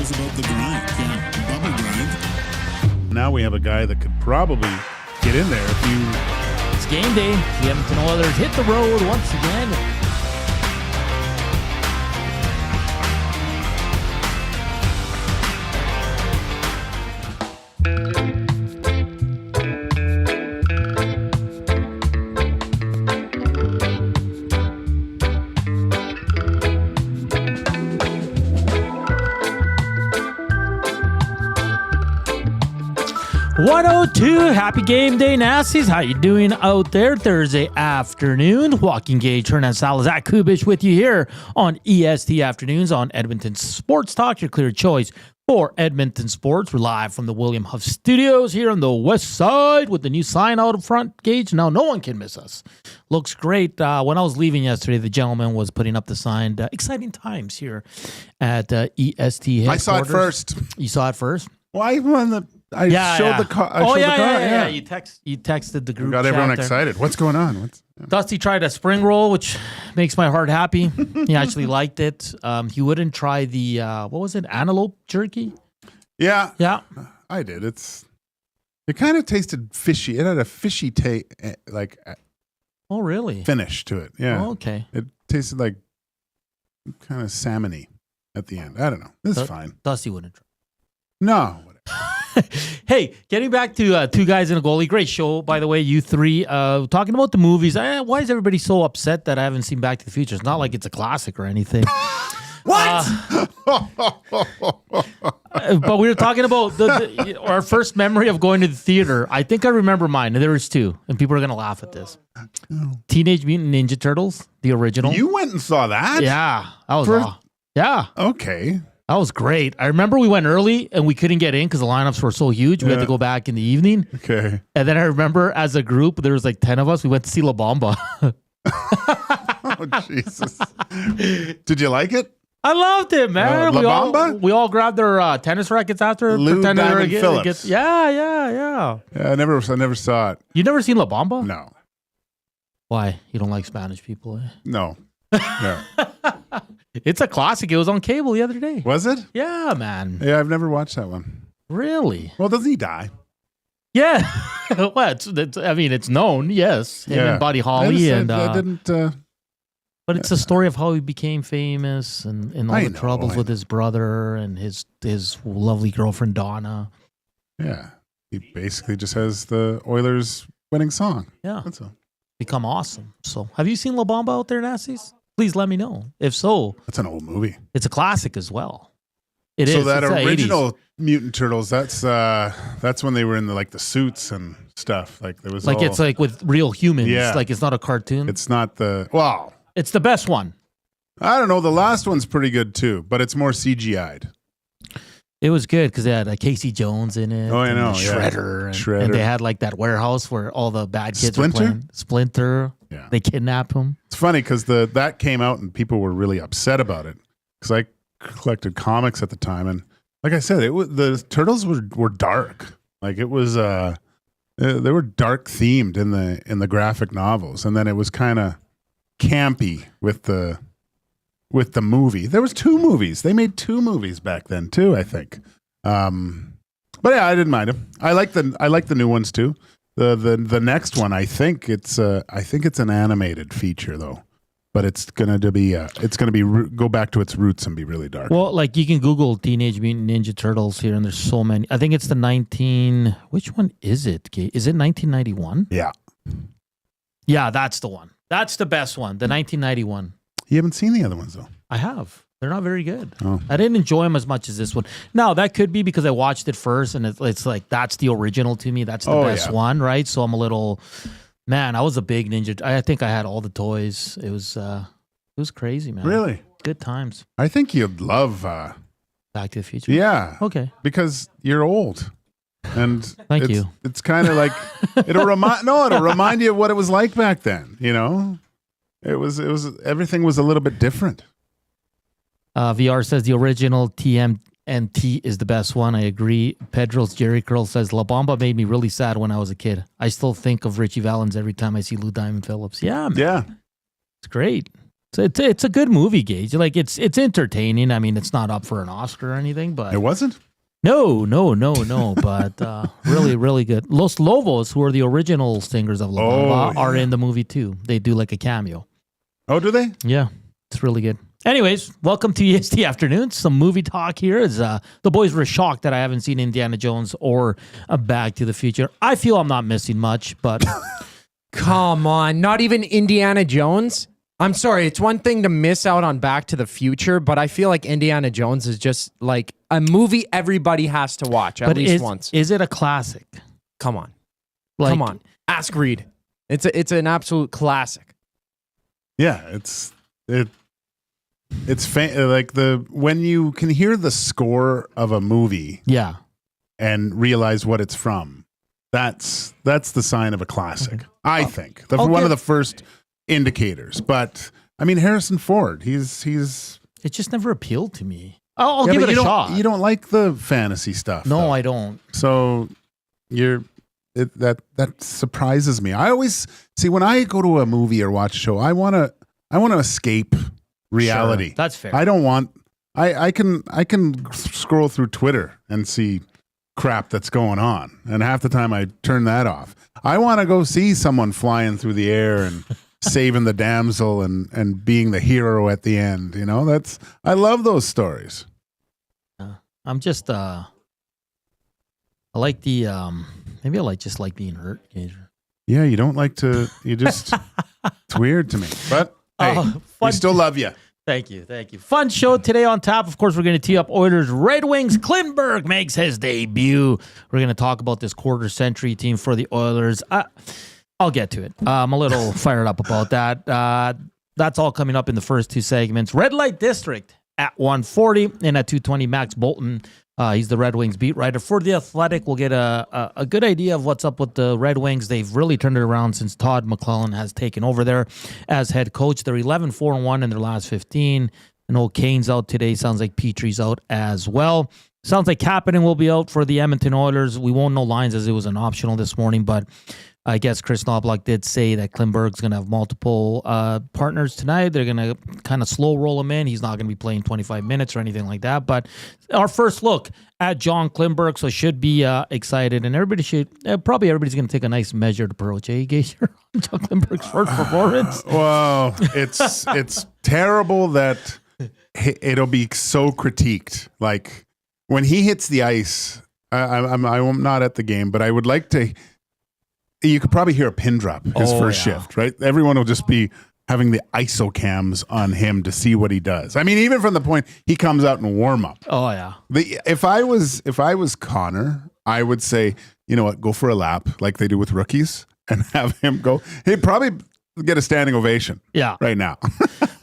knows about the grind. Yeah, bubble grind. Now we have a guy that could probably get in there if you... It's game day. The Edmonton Oilers hit the road once again. Happy game day, Nasties. How you doing out there Thursday afternoon? Joaquin Gage, Hernan Salas, Zach Kubich with you here on EST Afternoons on Edmonton Sports Talk, your clear choice for Edmonton Sports. We're live from the William Huff Studios here on the west side with the new sign out front, Gage. Now no one can miss us. Looks great. When I was leaving yesterday, the gentleman was putting up the sign. Exciting times here at EST headquarters. I saw it first. You saw it first? Why on the... I showed the car. Yeah. You texted the group. Got everyone excited. What's going on? Dusty tried a spring roll, which makes my heart happy. He actually liked it. He wouldn't try the what was it? Antelope jerky. Yeah. I did. It kind of tasted fishy. It had a fishy taste, Oh, really? finish to it. Yeah. Oh, okay. It tasted like kind of salmony at the end. I don't know. It's fine. Dusty wouldn't try. No. Hey, getting back to Two Guys and a Goalie. Great show, by the way, you three. Talking about the movies. Why is everybody so upset that I haven't seen Back to the Future? It's not like it's a classic or anything. What? But we were talking about our first memory of going to the theater. I think I remember mine, and there was two, and people are going to laugh at this. Teenage Mutant Ninja Turtles, the original. You went and saw that? Yeah. That was yeah. Okay. That was great. I remember we went early and we couldn't get in because the lineups were so huge. We had to go back in the evening. Okay. And then I remember as a group, there was like 10 of us. We went to see La Bamba. Oh, Jesus. Did you like it? I loved it, man. La Bamba? We all grabbed their tennis rackets after. Lou Diamond Phillips. Yeah. Yeah, I never saw it. You never seen La Bamba? No. Why? You don't like Spanish people, eh? No. Yeah. It's a classic. It was on cable the other day. Was it? Yeah, man. Yeah, I've never watched that one. Really? Well, doesn't he die? Yeah. Well, it's known, yes. Him and Buddy Holly. I didn't... But it's a story of how he became famous and all the troubles with his brother and his lovely girlfriend, Donna. Yeah. He basically just has the Oilers winning song. Yeah. That's all. Become awesome. So, have you seen La Bamba out there, Nasties? Please let me know. If so, that's an old movie. It's a classic as well. It so is. That it's original Mutant Turtles, that's when they were in the suits and stuff. Like there was it's like with real humans. Yeah. Like it's not a cartoon. It's not it's the best one. I don't know. The last one's pretty good too, but it's more CGI'd. It was good because they had Casey Jones in it. Oh, I know. Shredder. And they had like that warehouse where all the bad kids were playing. Splinter. Yeah. They kidnapped him. It's funny because that came out and people were really upset about it because I collected comics at the time, and like I said, the Turtles were dark. Like it was they were dark themed in the graphic novels, and then it was kind of campy with the movie. There was two movies. They made two movies back then too, I think. But yeah, I didn't mind them. I like the new ones too. The next one, I think it's an animated feature though, but it's gonna be go back to its roots and be really dark. Well, like you can Google Teenage Mutant Ninja Turtles here, and there's so many. I think it's the Which one is it? Is it 1991? Yeah. Yeah, that's the one. That's the best one. The 1991. You haven't seen the other ones though. I have. They're not very good. Oh. I didn't enjoy them as much as this one. Now, that could be because I watched it first, and it's like, that's the original to me. That's the best one, right? So I'm a little... Man, I was a big ninja. I think I had all the toys. It was crazy, man. Really? Good times. I think you'd love... Back to the Future? Yeah. Okay. Because you're old. And Thank you. It's kind of like... it'll remind you of what it was like back then, you know? It was everything was a little bit different. VR says the original TMNT is the best one. I agree. Pedro's Jerry Curl says La Bamba made me really sad when I was a kid. I still think of Richie Valens every time I see Lou Diamond Phillips. Yeah, man. Yeah. It's great. It's a good movie, Gage. Like it's entertaining. I mean, it's not up for an Oscar or anything, but It wasn't? no. But really, really good. Los Lobos, who are the original singers of La Bamba, are in the movie too. They do like a cameo. Oh, do they? Yeah, it's really good. Anyways, welcome to EST Afternoons. Some movie talk here. Is the boys were shocked that I haven't seen Indiana Jones or a Back to the Future. I feel I'm not missing much, but Come on, not even Indiana Jones? I'm sorry, it's one thing to miss out on Back to the Future, but I feel like Indiana Jones is just like a movie everybody has to watch at least once. Is it a classic? Come on. Like, Come on. Ask Reed. It's an absolute classic. Yeah, like when you can hear the score of a movie Yeah. and realize what it's from, that's the sign of a classic. I think I'll one give- of the first indicators. But I mean, Harrison Ford, he's It just never appealed to me. I'll Yeah, give but it a you shot. You don't like the fantasy stuff. No, though. I don't. So that surprises me. I always see when I go to a movie or watch a show, I want to escape reality. Sure, that's fair. I don't want. I can scroll through Twitter and see crap that's going on, and half the time I turn that off. I want to go see someone flying through the air and saving the damsel and being the hero at the end. You know, I love those stories. I'm just I like the maybe I just like being hurt. Yeah, you don't like to. You just it's weird to me, but hey, we still love you. Thank you. Fun show today on tap. Of course, we're going to tee up Oilers Red Wings. Klingberg makes his debut. We're going to talk about this quarter century team for the Oilers. I'll get to it. I'm a little fired up about that. That's all coming up in the first two segments. Red Light District at 1:40 and at 2:20, Max Bultman. He's the Red Wings beat writer for The Athletic. We'll get a good idea of what's up with the Red Wings. They've really turned it around since Todd McLellan has taken over there as head coach. They're 11-4-1 in their last 15. I know Kane's out today. Sounds like Petrie's out as well. Sounds like Kapanen will be out for the Edmonton Oilers. We won't know lines as it was an optional this morning, but I guess Chris Knobloch did say that Klingberg's going to have multiple partners tonight. They're going to kind of slow roll him in. He's not going to be playing 25 minutes or anything like that. But our first look at John Klingberg, so should be excited. And everybody's going to take a nice measured approach. Hey, Gager, John Klingberg's first performance. Well, it's terrible that it'll be so critiqued. Like when he hits the ice, I'm not at the game, but I would like to. You could probably hear a pin drop his first shift, right? Everyone will just be having the ISO cams on him to see what he does. I mean, even from the point he comes out in warm up. Oh yeah. If I was Connor, I would say, you know what, go for a lap like they do with rookies and have him go. He'd probably get a standing ovation. Yeah. Right now.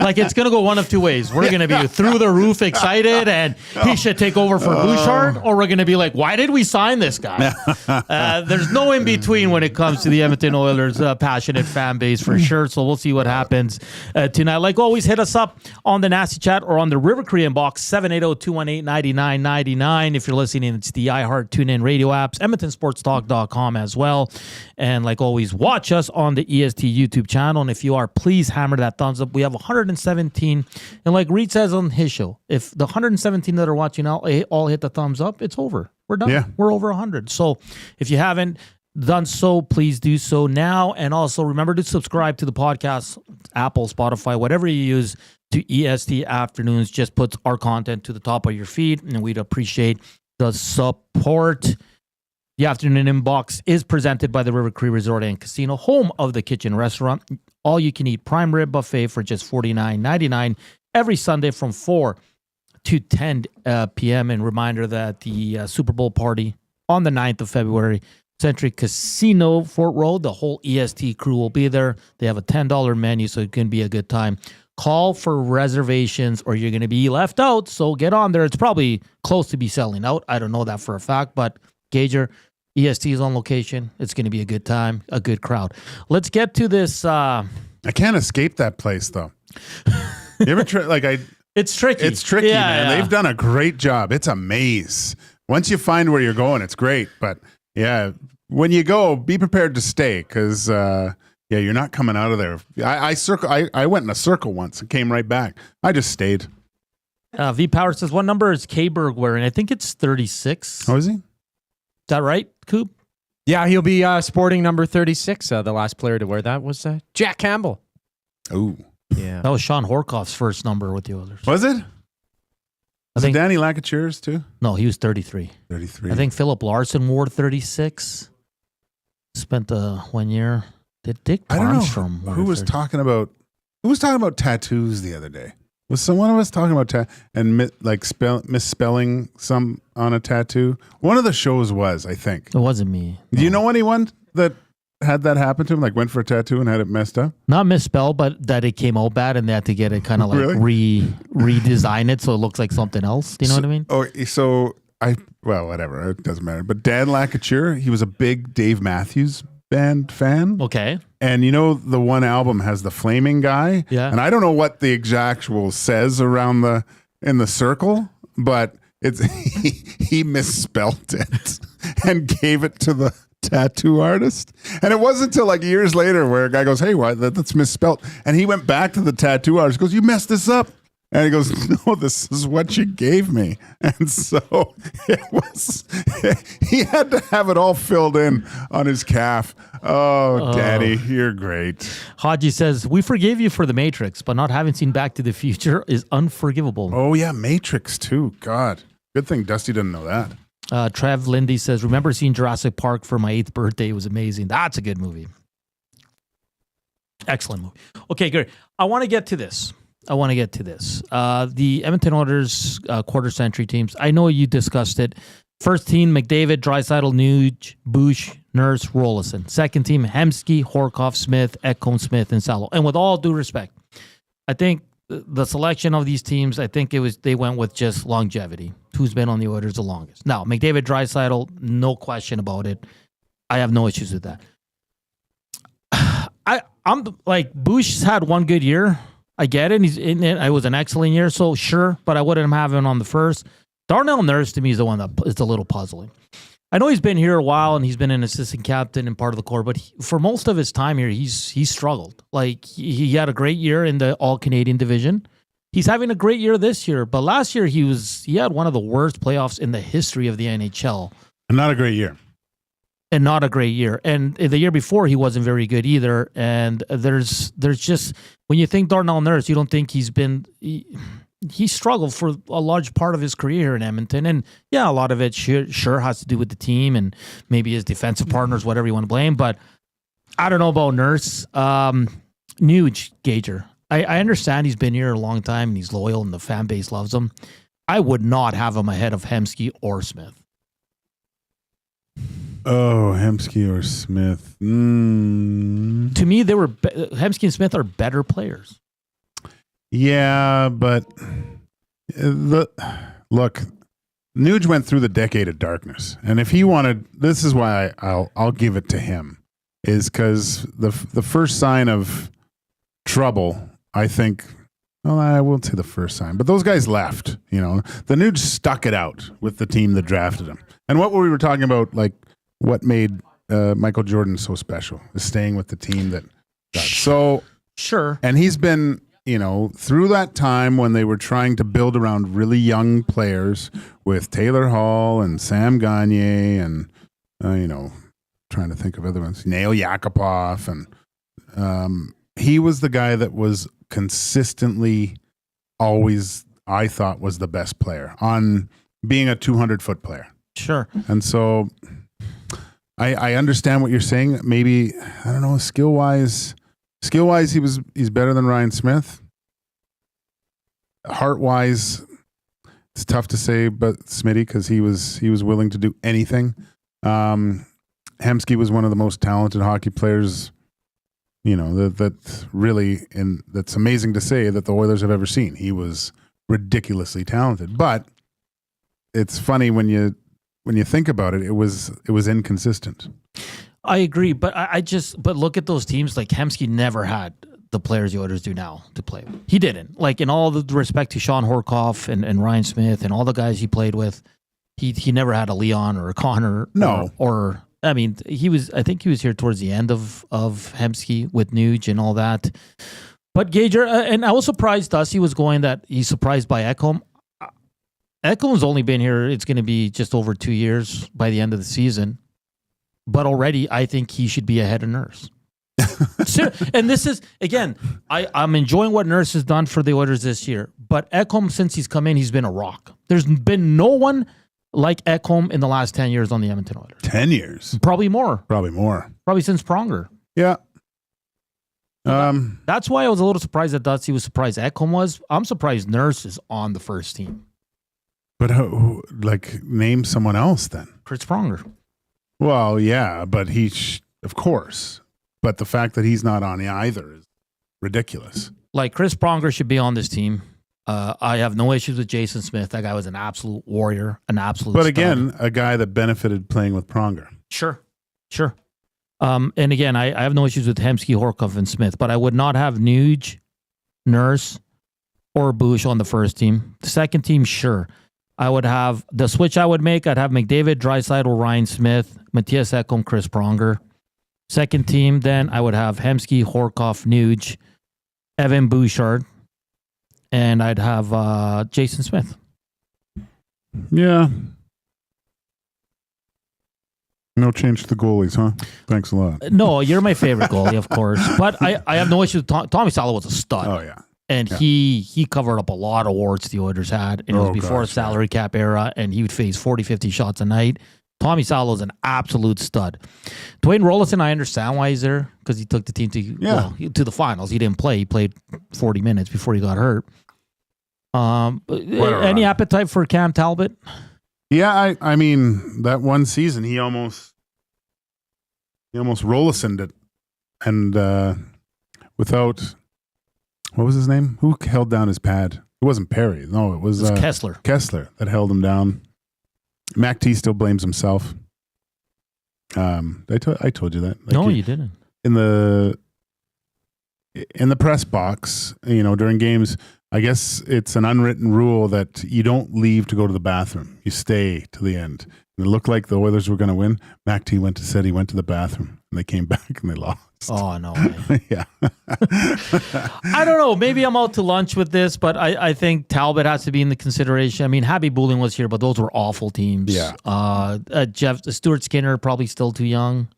Like it's going to go one of two ways. We're going to be through the roof excited and he should take over for Bouchard, or we're going to be like, why did we sign this guy? There's no in between when it comes to the Edmonton Oilers passionate fan base for sure. So we'll see what happens tonight. Like always, hit us up on the Nasty Chat or on the River Cree inbox, 780-218-9999. If you're listening, it's the iHeart TuneIn radio apps, EdmontonSportsTalk.com as well. And like always, watch us on the EST YouTube channel. And if you are, please hammer that thumbs up. We have 117. And like Reed says on his show, if the 117 that are watching all hit the thumbs up, it's over. We're done. Yeah. We're over 100. So if you haven't done so, please do so now. And also remember to subscribe to the podcast, Apple, Spotify, whatever you use, to EST Afternoons. Just puts our content to the top of your feed, and we'd appreciate the support. The Afternoon Inbox is presented by the River Cree Resort and Casino, home of the Kitchen Restaurant. All you can eat prime rib buffet for just $49.99 every Sunday from 4 to 10 p.m. And reminder that the Super Bowl party on the 9th of February, Century Casino, Fort Road, the whole EST crew will be there. They have a $10 menu, so it can be a good time. Call for reservations or you're going to be left out, so get on there. It's probably close to be selling out. I don't know that for a fact, but Gager, EST is on location. It's going to be a good time, a good crowd. Let's get to this. I can't escape that place, though. You ever try? It's tricky. It's tricky, man. Yeah. They've done a great job. It's a maze. Once you find where you're going, it's great. But yeah, when you go, be prepared to stay because Yeah, you're not coming out of there. I went in a circle once and came right back. I just stayed. V Power says, what number is Klingberg wearing? I think it's 36. Oh, is he? Is that right, Coop? Yeah, he'll be sporting number 36. The last player to wear that was Jack Campbell. Oh. Yeah. That was Sean Horkoff's first number with the Oilers. Was it? I think Danny Lacouture's too? No, he was 33. 33. I think Philip Larson wore 36. Spent 1 year. Did Dick I don't Armstrong know wear who was 30? talking about tattoos the other day. Was someone of us talking about misspelling some on a tattoo? One of the shows was, I think. It wasn't me. Do you know anyone that had that happen to him? Like went for a tattoo and had it messed up? Not misspelled, but that it came out bad and they had to get it kind of like redesign it so it looks like something else. Do you know what I mean? Oh, so whatever. It doesn't matter. But Dan Lacouture, he was a big Dave Matthews Band fan. Okay. And you know, the one album has the flaming guy. Yeah. And I don't know what the exactual says around in the circle, but it's he misspelled it and gave it to the tattoo artist. And it wasn't until like years later where a guy goes, "Hey, why that's misspelled?" And he went back to the tattoo artist, goes, "You messed this up." And he goes, "No, this is what you gave me." And so he had to have it all filled in on his calf. Oh, Daddy, you're great. Haji says, we forgave you for The Matrix, but not having seen Back to the Future is unforgivable. Oh, yeah, Matrix too. God, good thing Dusty didn't know that. Trev Lindy says, remember seeing Jurassic Park for my 8th birthday. It was amazing. That's a good movie. Excellent movie. Okay, good. I want to get to this. The Edmonton Oilers quarter century teams. I know you discussed it. First team, McDavid, Draisaitl, Nuge, Bush, Nurse, Rolison. Second team, Hemsky, Horkoff, Smith, Ekholm, Smith, and Salo. And with all due respect, I think the selection of these teams, I think they went with just longevity. Who's been on the Oilers the longest? Now, McDavid, Draisaitl, no question about it. I have no issues with that. I'm like, Bush's had one good year. I get it. It was an excellent year, so sure, but I wouldn't have him on the first. Darnell Nurse, to me, is the one that is a little puzzling. I know he's been here a while, and he's been an assistant captain and part of the core, but for most of his time here, he's struggled. Like, he had a great year in the All-Canadian division. He's having a great year this year, but last year he had one of the worst playoffs in the history of the NHL. And not a great year. And not a great year. And the year before, he wasn't very good either. And there's just, when you think Darnell Nurse, you don't think he struggled for a large part of his career here in Edmonton. And yeah, a lot of it sure has to do with the team and maybe his defensive partners, whatever you want to blame. But I don't know about Nurse. Nuge, Gager. I understand he's been here a long time and he's loyal and the fan base loves him. I would not have him ahead of Hemsky or Smith. Oh, Hemsky or Smith. To me, Hemsky and Smith are better players. Yeah, but look, Nuge went through the decade of darkness, and if he wanted, this is why I'll give it to him, is because the first sign of trouble, I think. Well, I won't say the first sign, but those guys left. You know, the Nuge stuck it out with the team that drafted him, and what we were talking about, like. What made Michael Jordan so special is staying with the team that got so sure. And he's been, through that time when they were trying to build around really young players with Taylor Hall and Sam Gagner and trying to think of other ones, Nail Yakupov, and he was the guy that was consistently always, I thought, was the best player on being a 200-foot player. Sure. And so I understand what you're saying. Maybe, I don't know, skill-wise, he's better than Ryan Smith. Heart-wise, it's tough to say, but Smitty, because he was willing to do anything. Hemsky was one of the most talented hockey players, that really, and that's amazing to say, that the Oilers have ever seen. He was ridiculously talented, but it's funny when you think about it, it was inconsistent. I agree, but but look at those teams. Like Hemsky never had the players the Oilers do now to play with. He didn't. Like, in all the respect to Sean Horkoff and Ryan Smith and all the guys he played with, he never had a Leon or a Connor. No. Or I mean, I think he was here towards the end of Hemsky with Nuge and all that. But Gager, and I was surprised Dusty was going that he's surprised by Ekholm. Ekholm's only been here, it's going to be just over 2 years by the end of the season. But already, I think he should be ahead of Nurse. And this is, again, I'm enjoying what Nurse has done for the Oilers this year. But Ekholm, since he's come in, he's been a rock. There's been no one like Ekholm in the last 10 years on the Edmonton Oilers. 10 years? Probably more. Probably since Pronger. Yeah. That's why I was a little surprised that Dusty was surprised Ekholm was. I'm surprised Nurse is on the first team. But name someone else then. Chris Pronger. Well, yeah, but of course. But the fact that he's not on either is ridiculous. Like, Chris Pronger should be on this team. I have no issues with Jason Smith. That guy was an absolute warrior, an absolute But stud. again, a guy that benefited playing with Pronger. Sure. And again, I have no issues with Hemsky, Horkoff, and Smith, but I would not have Nuge, Nurse, or Bush on the first team. The second team, sure. I would have the switch I would make. I'd have McDavid, Draisaitl, Ryan Smith, Mattias Ekholm, Chris Pronger. Second team, then I would have Hemsky, Horkoff, Nuge, Evan Bouchard, and I'd have Jason Smith. Yeah. No change to the goalies, huh? Thanks a lot. No, you're my favorite goalie, of course. But I have no issue with Tommy Saad was a stud. Oh, yeah. And he covered up a lot of warts the Oilers had. And it was before the salary cap era, and he would face 40, 50 shots a night. Tommy Saad was an absolute stud. Dwayne Rollison, I understand why he's there, because he took the team to the finals. He didn't play. He played 40 minutes before he got hurt. Any appetite for Cam Talbot? Yeah, I mean, that one season, he almost Rollisoned it. And without... What was his name? Who held down his pad? It wasn't Perry. No, it was Kessler. Kessler that held him down. Mac T still blames himself. I told you that. No, you didn't. In the press box, during games, I guess it's an unwritten rule that you don't leave to go to the bathroom. You stay to the end. And it looked like the Oilers were going to win. Mac T said he went to the bathroom, and they came back and they lost. Oh, no way. Yeah. I don't know. Maybe I'm out to lunch with this, but I think Talbot has to be in the consideration. I mean, Happy Booling was here, but those were awful teams. Yeah. Stuart Skinner, probably still too young.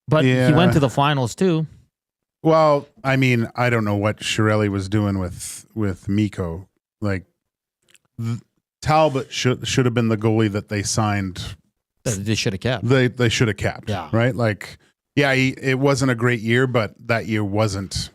But he went to the finals, too. Well, I mean, I don't know what Chiarelli was doing with Mikko. Like, Talbot should have been the goalie that they signed. They should have kept. They should have kept. Yeah. Right? Like, yeah, it wasn't a great year, but that year wasn't.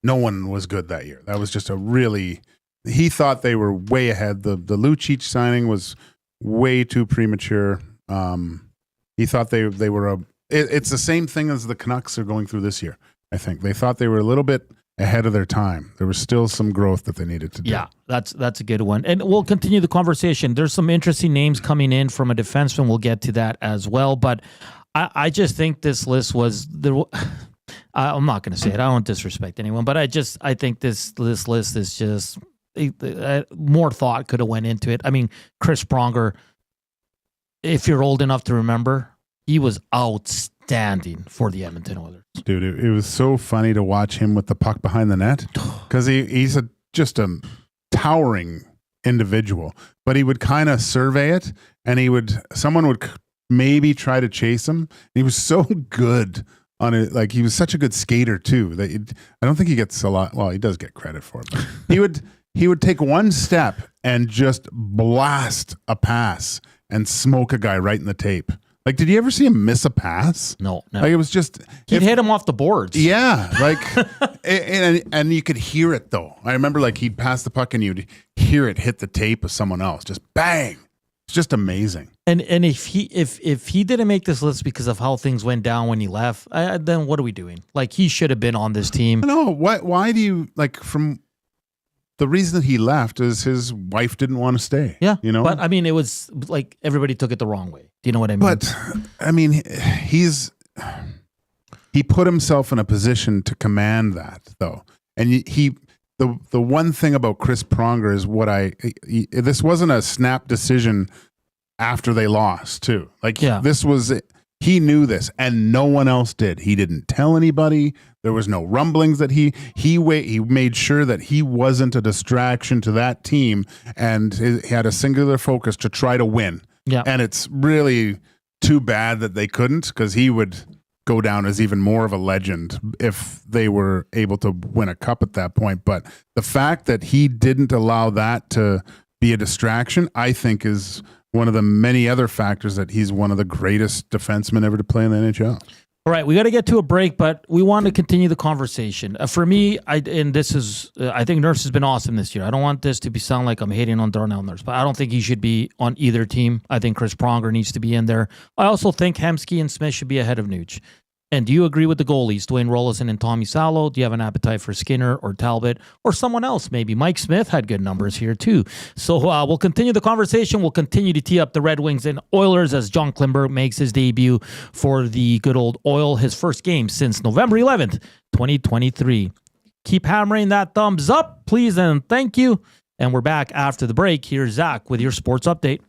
No one was good that year. That was just he thought they were way ahead. The Lucic signing was way too premature. He thought they were it's the same thing as the Canucks are going through this year. I think they thought they were a little bit ahead of their time. There was still some growth that they needed to do. Yeah, that's a good one. And we'll continue the conversation. There's some interesting names coming in from a defenseman. We'll get to that as well. But I just think this list was there. I'm not going to say it. I don't disrespect anyone, but I think this list is just more thought could have went into it. I mean, Chris Pronger, if you're old enough to remember, he was outstanding for the Edmonton Oilers. Dude, it was so funny to watch him with the puck behind the net because he's just a towering individual. But he would kind of survey it, and someone would maybe try to chase him. He was so good on it. Like, he was such a good skater too that I don't think he gets a lot. Well, he does get credit for it. But he would take one step and just blast a pass and smoke a guy right in the tape. Like, did you ever see him miss a pass? No. Like, it was just... He'd hit him off the boards. Yeah, like... and you could hear it, though. I remember, like, he'd pass the puck and you'd hear it hit the tape of someone else. Just bang! It's just amazing. And if he didn't make this list because of how things went down when he left, then what are we doing? Like, he should have been on this team. No, why do you... Like, from... The reason that he left is his wife didn't want to stay. Yeah, But I mean, it was like everybody took it the wrong way. Do you know what I mean? But I mean, he put himself in a position to command that, though. And the one thing about Chris Pronger is this wasn't a snap decision after they lost, too. Like, this was He knew this, and no one else did. He didn't tell anybody. There was no rumblings that he made sure that he wasn't a distraction to that team, and he had a singular focus to try to win. Yeah. And it's really too bad that they couldn't, because he would go down as even more of a legend if they were able to win a cup at that point. But the fact that he didn't allow that to be a distraction, I think, is one of the many other factors that he's one of the greatest defensemen ever to play in the NHL. All right, we got to get to a break, but we want to continue the conversation. For me, I think Nurse has been awesome this year. I don't want this to sound like I'm hating on Darnell Nurse, but I don't think he should be on either team. I think Chris Pronger needs to be in there. I also think Hemsky and Smith should be ahead of Nuge. And do you agree with the goalies, Dwayne Rollison and Tommy Salo? Do you have an appetite for Skinner or Talbot or someone else? Maybe Mike Smith had good numbers here too. So we'll continue the conversation. We'll continue to tee up the Red Wings and Oilers as John Klingberg makes his debut for the good old Oil, his first game since November 11th, 2023. Keep hammering that thumbs up, please, and thank you. And we're back after the break. Here's Zach with your sports update.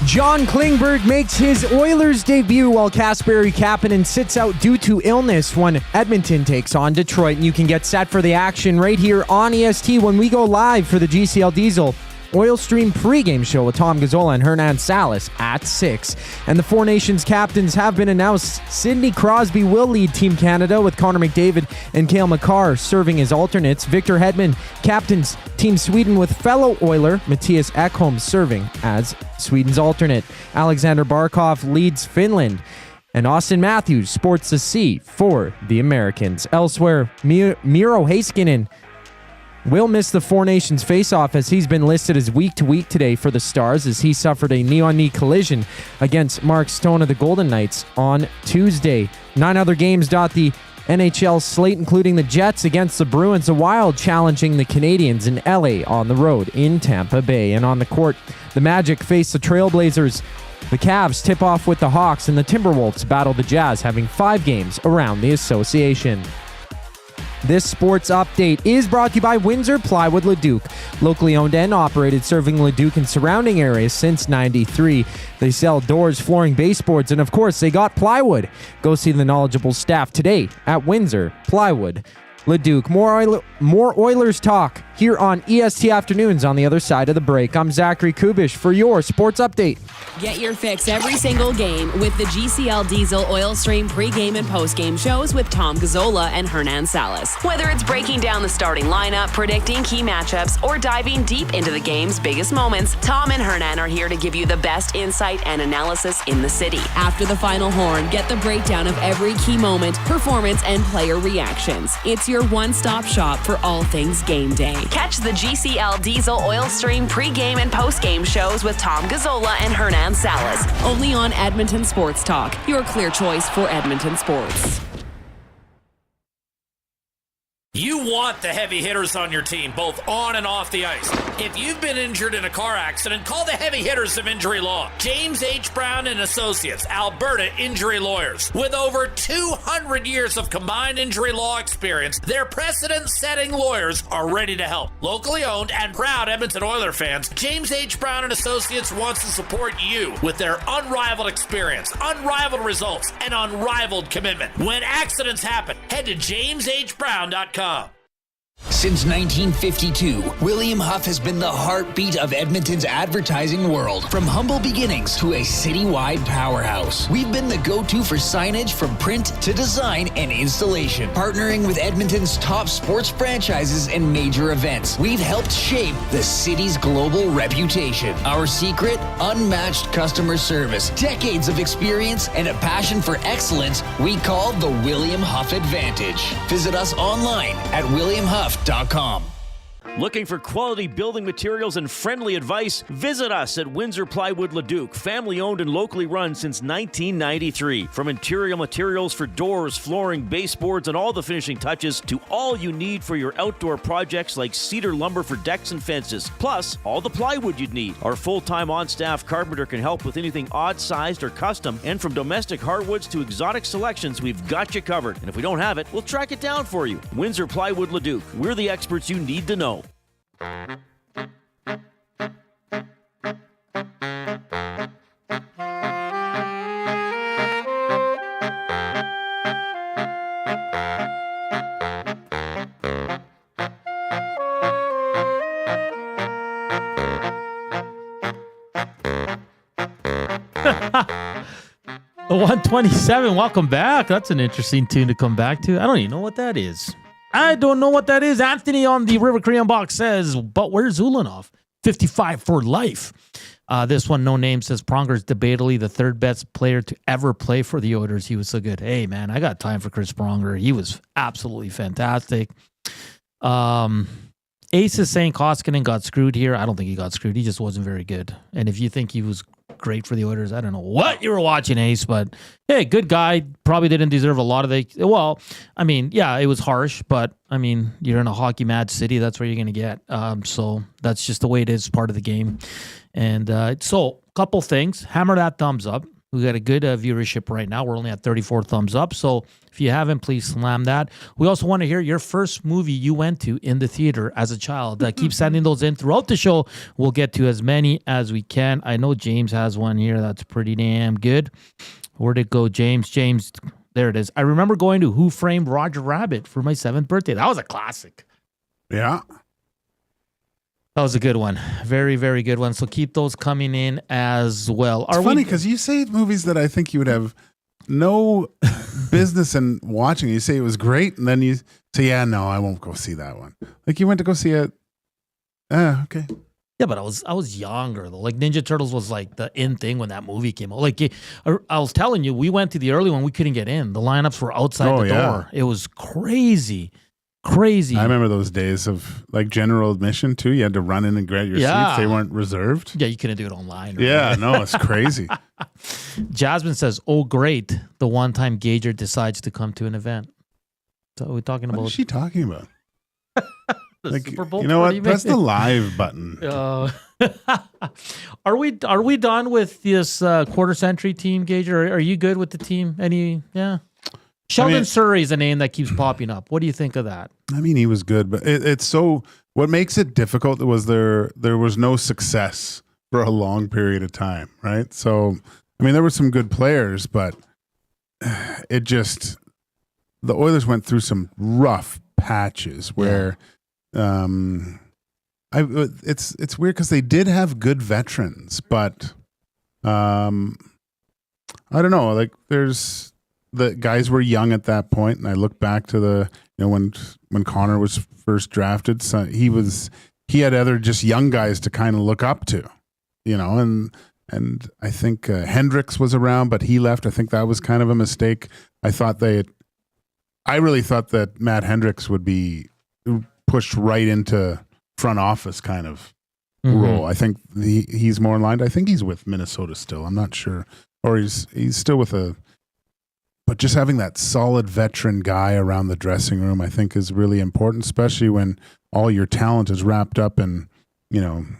John Klingberg makes his Oilers debut while Kasperi Kapanen sits out due to illness when Edmonton takes on Detroit. And you can get set for the action right here on EST when we go live for the GCL Diesel Oil Stream pregame show with Tom Gazzola and Hernan Salas at 6. And the Four Nations captains have been announced. Sidney Crosby will lead Team Canada with Connor McDavid and Cale Makar serving as alternates. Victor Hedman captains Team Sweden with fellow Oiler Mattias Ekholm serving as Sweden's alternate. Alexander Barkov leads Finland. And Austin Matthews sports the C for the Americans. Elsewhere, Miro Heiskanen will miss the Four Nations face-off as he's been listed as week-to-week today for the Stars as he suffered a knee-on-knee collision against Mark Stone of the Golden Knights on Tuesday. 9 other games dot the NHL slate, including the Jets against the Bruins, the Wild challenging the Canadiens in LA on the road in Tampa Bay. And on the court, the Magic face the Trailblazers. The Cavs tip off with the Hawks, and the Timberwolves battle the Jazz, having 5 games around the association. This sports update is brought to you by Windsor Plywood Leduc, locally owned and operated, serving Leduc and surrounding areas since '93. They sell doors, flooring, baseboards, and of course, they got plywood. Go see the knowledgeable staff today at Windsor Plywood Leduc. More Oilers talk here on EST Afternoons on the other side of the break. I'm Zachary Kubish for your sports update. Get your fix every single game with the GCL Diesel Oil Stream pregame and postgame shows with Tom Gazzola and Hernan Salas. Whether it's breaking down the starting lineup, predicting key matchups, or diving deep into the game's biggest moments, Tom and Hernan are here to give you the best insight and analysis in the city. After the final horn, get the breakdown of every key moment, performance, and player reactions. It's your one-stop shop for all things game day. Catch the GCL Diesel Oil Stream pregame and postgame shows with Tom Gazzola and Hernan Salas, only on Edmonton Sports Talk, your clear choice for Edmonton sports. You want the heavy hitters on your team, both on and off the ice. If you've been injured in a car accident, call the heavy hitters of injury law. James H. Brown and Associates, Alberta Injury Lawyers. With over 200 years of combined injury law experience, their precedent-setting lawyers are ready to help. Locally owned and proud Edmonton Oilers fans, James H. Brown and Associates wants to support you with their unrivaled experience, unrivaled results, and unrivaled commitment. When accidents happen, head to jameshbrown.com. Since 1952, William Huff has been the heartbeat of Edmonton's advertising world. From humble beginnings to a citywide powerhouse, we've been the go-to for signage from print to design and installation. Partnering with Edmonton's top sports franchises and major events, we've helped shape the city's global reputation. Our secret? Unmatched customer service, decades of experience, and a passion for excellence we call the William Huff Advantage. Visit us online at williamhuff.com. Looking for quality building materials and friendly advice? Visit us at Windsor Plywood Leduc, family owned and locally run since 1993. From interior materials for doors, flooring, baseboards, and all the finishing touches to all you need for your outdoor projects like cedar lumber for decks and fences, plus all the plywood you'd need. Our full-time on-staff carpenter can help with anything odd-sized or custom, and from domestic hardwoods to exotic selections, we've got you covered. And if we don't have it, we'll track it down for you. Windsor Plywood Leduc. We're the experts you need to know. The 127, welcome back. That's an interesting tune to come back to. I don't even know what that is. I don't know what that is. Anthony on the River Korean box says, but where's Ulanov? 55 for life. This one, no name, says Pronger's debatably the third best player to ever play for the Oilers. He was so good. Hey, man, I got time for Chris Pronger. He was absolutely fantastic. Ace is saying Koskinen got screwed here. I don't think he got screwed. He just wasn't very good. And if you think he was great for the Oilers, I don't know what you were watching, Ace, but hey, good guy. Probably didn't deserve a lot of the... Well, I mean, yeah, it was harsh, but I mean, you're in a hockey mad city. That's where you're going to get. So that's just the way it is, part of the game. And so a couple things. Hammer that thumbs up. We got a good viewership right now. We're only at 34 thumbs up. So if you haven't, please slam that. We also want to hear your first movie you went to in the theater as a child. Keep sending those in throughout the show. We'll get to as many as we can. I know James has one here that's pretty damn good. Where'd it go, James? James, there it is. I remember going to Who Framed Roger Rabbit for my 7th birthday. That was a classic. Yeah. That was a good one. Very, very good one. So keep those coming in as well. It's funny because you say movies that I think you would have no business in watching. You say it was great, and then you say, yeah, no, I won't go see that one. Like you went to go see it. Okay. Yeah, but I was younger though. Like Ninja Turtles was like the in thing when that movie came out. Like I was telling you, we went to the early one. We couldn't get in. The lineups were outside the door. It was crazy. Crazy. I remember those days of like general admission too. You had to run in and grab your seats. They weren't reserved. Yeah, you couldn't do it online. Right? Yeah, no, it's crazy. Jasmine says, oh, great. The one time Gager decides to come to an event. So we're talking about. What is she talking about? Like, Super Bowl. You know what? Press the live button. Are we done with this quarter century team, Gager? Are you good with the team? Yeah. Sheldon Surrey is a name that keeps popping up. What do you think of that? I mean, he was good, but it's so. What makes it difficult was there was no success for a long period of time, right? So, I mean, there were some good players, but it just the Oilers went through some rough patches where, it's weird because they did have good veterans, but I don't know, like the guys were young at that point, and I look back to when Connor was first drafted, so he had other just young guys to kind of look up to, and I think Hendricks was around, but he left. I think that was kind of a mistake. I really thought that Matt Hendricks would be pushed right into front office kind of role. I think he's more in line. I think he's with Minnesota still. I'm not sure, or he's still with But just having that solid veteran guy around the dressing room, I think, is really important, especially when all your talent is wrapped up in, 18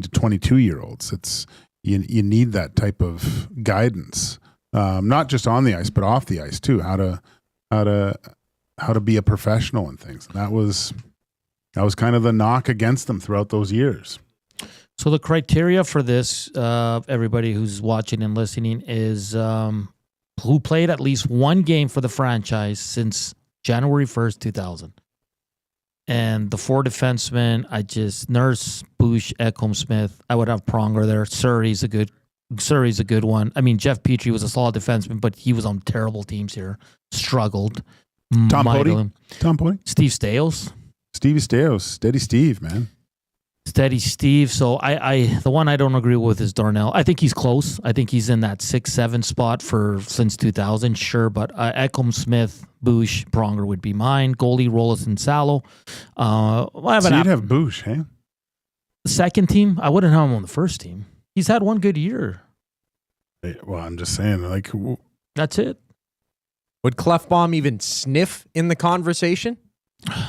to 22-year-olds. It's you need that type of guidance, not just on the ice, but off the ice too. How to be a professional and things. And that was kind of the knock against them throughout those years. So the criteria for this, everybody who's watching and listening, is who played at least one game for the franchise since January 1st, 2000. And the 4 defensemen, Nurse, Bush, Ekholm, Smith. I would have Pronger there. Surrey's a good one. I mean, Jeff Petrie was a solid defenseman, but he was on terrible teams here. Struggled. Tom Poti? Steve Staios. Stevie Staios. Steady Steve, man. Steady Steve. So the one I don't agree with is Darnell. I think he's close. I think he's in that 6-7 spot since 2000, sure. But Ekholm, Smith, Bush, Pronger would be mine. Goalie, Rollis, and Salo. So you'd have Bush, hey? Second team. I wouldn't have him on the first team. He's had one good year. Well, I'm just saying, like, that's it. Would Klefbom even sniff in the conversation?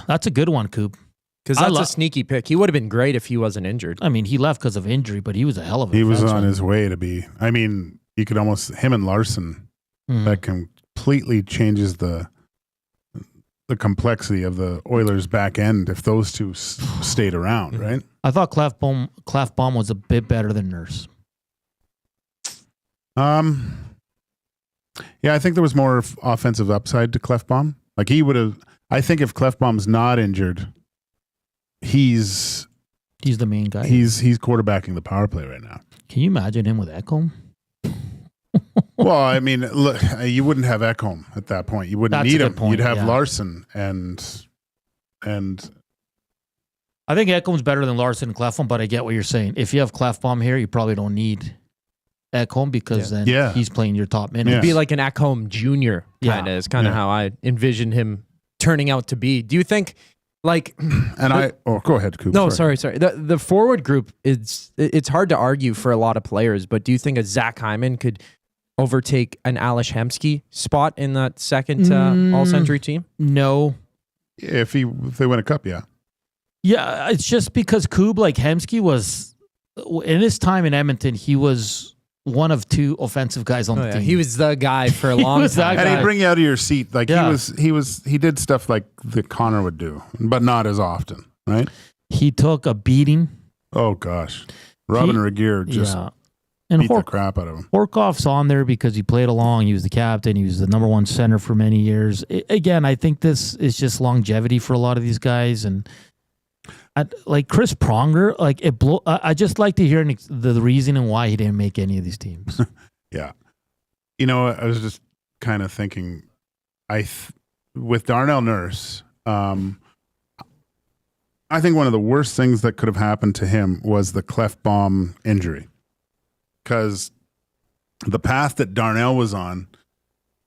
That's a good one, Coop. Because that's a sneaky pick. He would have been great if he wasn't injured. I mean, he left because of injury, but he was a hell of a He was defenseman. on his way to be. I mean, you could almost, him and Larson, that completely changes the complexity of the Oilers' back end if those two stayed around, right? I thought Klefbom was a bit better than Nurse. Yeah, I think there was more offensive upside to Klefbom. Like he would have. I think if Klefbom's not injured, he's the main guy. He's quarterbacking the power play right now. Can you imagine him with Ekholm? Well, I mean, look, you wouldn't have Ekholm at that point. You wouldn't need him. Point, you'd have Larson and. I think Ekholm's better than Larson and Klefbom, but I get what you're saying. If you have Klefbom here, you probably don't need Ekholm because then he's playing your top minutes. It'd be like an Ekholm Jr. kind of is kind of how I envisioned him turning out to be. Do you think like go ahead, Coop. No, sorry. The forward group it's hard to argue for a lot of players, but do you think a Zach Hyman could overtake an Alish Hemsky spot in that second all-century team? No. If they win a cup, yeah. Yeah, it's just because Koob, like Hemsky, was in his time in Edmonton, he was one of two offensive guys on the team. He was the guy for a long time. And he'd bring you out of your seat. Like he did stuff like that Connor would do, but not as often, right? He took a beating. Oh gosh. Robin Regier just beat the crap out of him. Horkoff's on there because he played along. He was the captain. He was the number one center for many years. Again, I think this is just longevity for a lot of these guys. And like Chris Pronger, like I just like to hear the reason and why he didn't make any of these teams. Yeah. You know, I was just kind of thinking, with Darnell Nurse, I think one of the worst things that could have happened to him was the Klefbom injury. Because the path that Darnell was on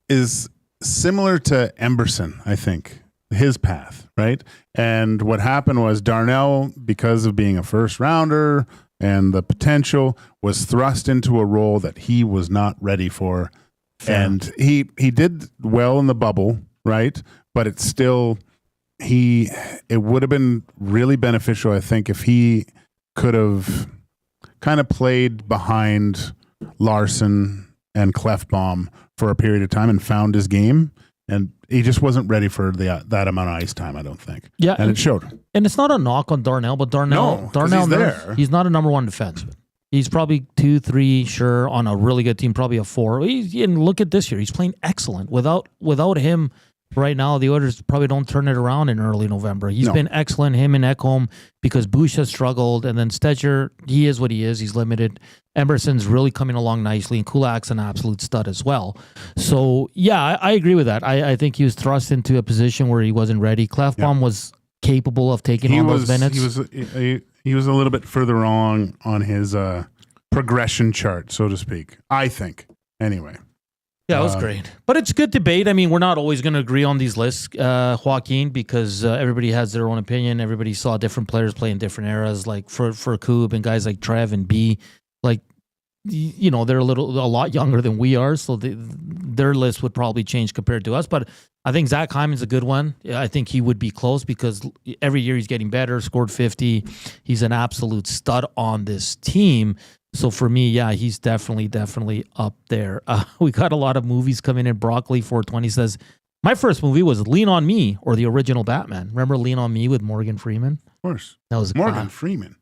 is similar to Emberson, I think, his path, right? And what happened was Darnell, because of being a first rounder and the potential, was thrust into a role that he was not ready for. Fair. And he did well in the bubble, right? But it's still, it would have been really beneficial, I think, if he could have kind of played behind Larson and Klefbom for a period of time and found his game. And he just wasn't ready for that amount of ice time, I don't think. Yeah. And it showed. And it's not a knock on Darnell, but Darnell he's there. He's not a number one defenseman. He's probably 2, 3, sure, on a really good team, probably a 4. And look at this year. He's playing excellent. Without him right now, the Oilers probably don't turn it around in early November. He's been excellent, him and Ekholm, because Bush has struggled. And then Stetcher, he is what he is. He's limited. Emerson's really coming along nicely, and Kulak's an absolute stud as well. So, yeah, I agree with that. I think he was thrust into a position where he wasn't ready. Klefbom was capable of taking on those minutes. He was a little bit further along on his progression chart, so to speak, I think. Anyway. Yeah, it was great. But it's good debate. I mean, we're not always going to agree on these lists, Joaquin, because everybody has their own opinion. Everybody saw different players play in different eras, like for Koob and guys like Trev and B. Like, you know, they're a lot younger than we are, so their list would probably change compared to us. But I think Zach Hyman's a good one. I think he would be close because every year he's getting better, scored 50. He's an absolute stud on this team. So for me, yeah, he's definitely up there. We got a lot of movies coming in. Broccoli 420 says, my first movie was Lean on Me, or the original Batman. Remember Lean on Me with Morgan Freeman? Of course. That was Morgan Freeman.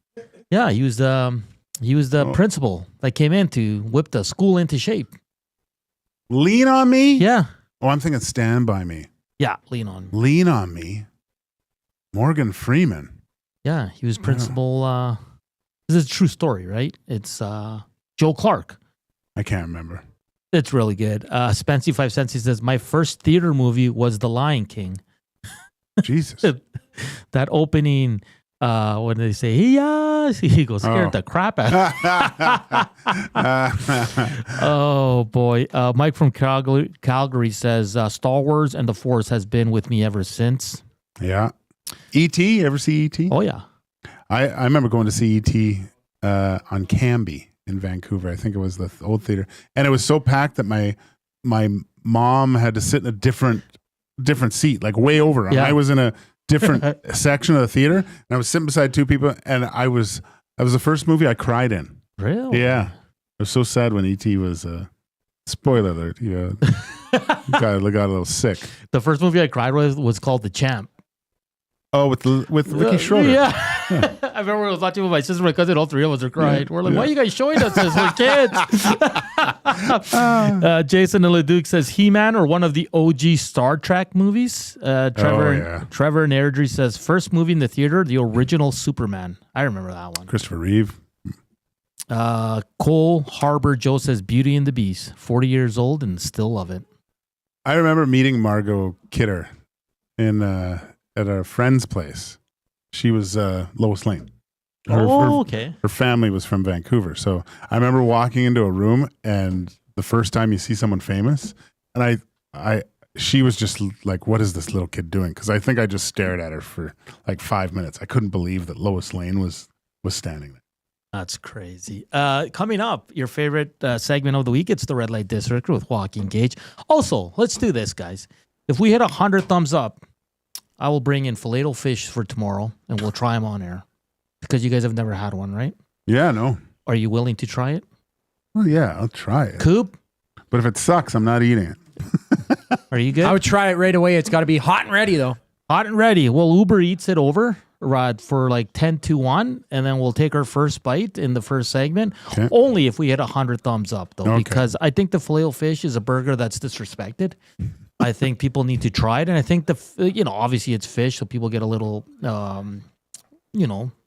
Yeah, he was the principal that came in to whip the school into shape. Lean on Me? Yeah. Oh, I'm thinking Stand By Me. Yeah, Lean on Me. Lean on Me. Morgan Freeman. Yeah, he was principal. This is a true story, right? It's Joe Clark. I can't remember. It's really good. Spency 5 cents, he says, my first theater movie was The Lion King. Jesus. That opening When they say he goes scared the crap out. Oh boy, Mike from Calgary says Star Wars and the Force has been with me ever since. Yeah. E.T. Ever see E.T.? Oh yeah. I remember going to see E.T. On Cambie in Vancouver. I think it was the old theater, and it was so packed that my mom had to sit in a different seat, like way over. Yeah. I was in a different section of the theater, and I was sitting beside two people, and that was the first movie I cried in. Really? Yeah. I was so sad when E.T. was spoiler alert. Yeah, got a little sick. The first movie I cried with was called The Champ. Oh, with Ricky Schroeder. Yeah. I remember I was watching with my sister and my cousin. All three of us were crying. We're like, why are you guys showing us this? We're kids. Jason and Leduc says He-Man or one of the OG Star Trek movies. Trevor and Airdrie says first movie in the theater, the original Superman. I remember that one. Christopher Reeve. Cole Harbor Joe says Beauty and the Beast. 40 years old and still love it. I remember meeting Margot Kidder at a friend's place. She was Lois Lane. Okay. Her family was from Vancouver. So I remember walking into a room, and the first time you see someone famous, and she was just like, what is this little kid doing? Because I think I just stared at her for like 5 minutes. I couldn't believe that Lois Lane was standing there. That's crazy. Coming up, your favorite segment of the week, it's the Red Light District with Joaquin Gage. Also, let's do this, guys. If we hit 100 thumbs up, I will bring in filet fish for tomorrow, and we'll try them on air. Because you guys have never had one, right? Yeah, no. Are you willing to try it? Well, yeah, I'll try it. Coop? But if it sucks, I'm not eating it. Are you good? I would try it right away. It's got to be hot and ready, though. Hot and ready. Well, Uber Eats it over for like 10-1, and then we'll take our first bite in the first segment. Okay. Only if we hit 100 thumbs up, though, Okay. because I think the filet-o-fish is a burger that's disrespected. I think people need to try it, and I think obviously it's fish, so people get a little, don't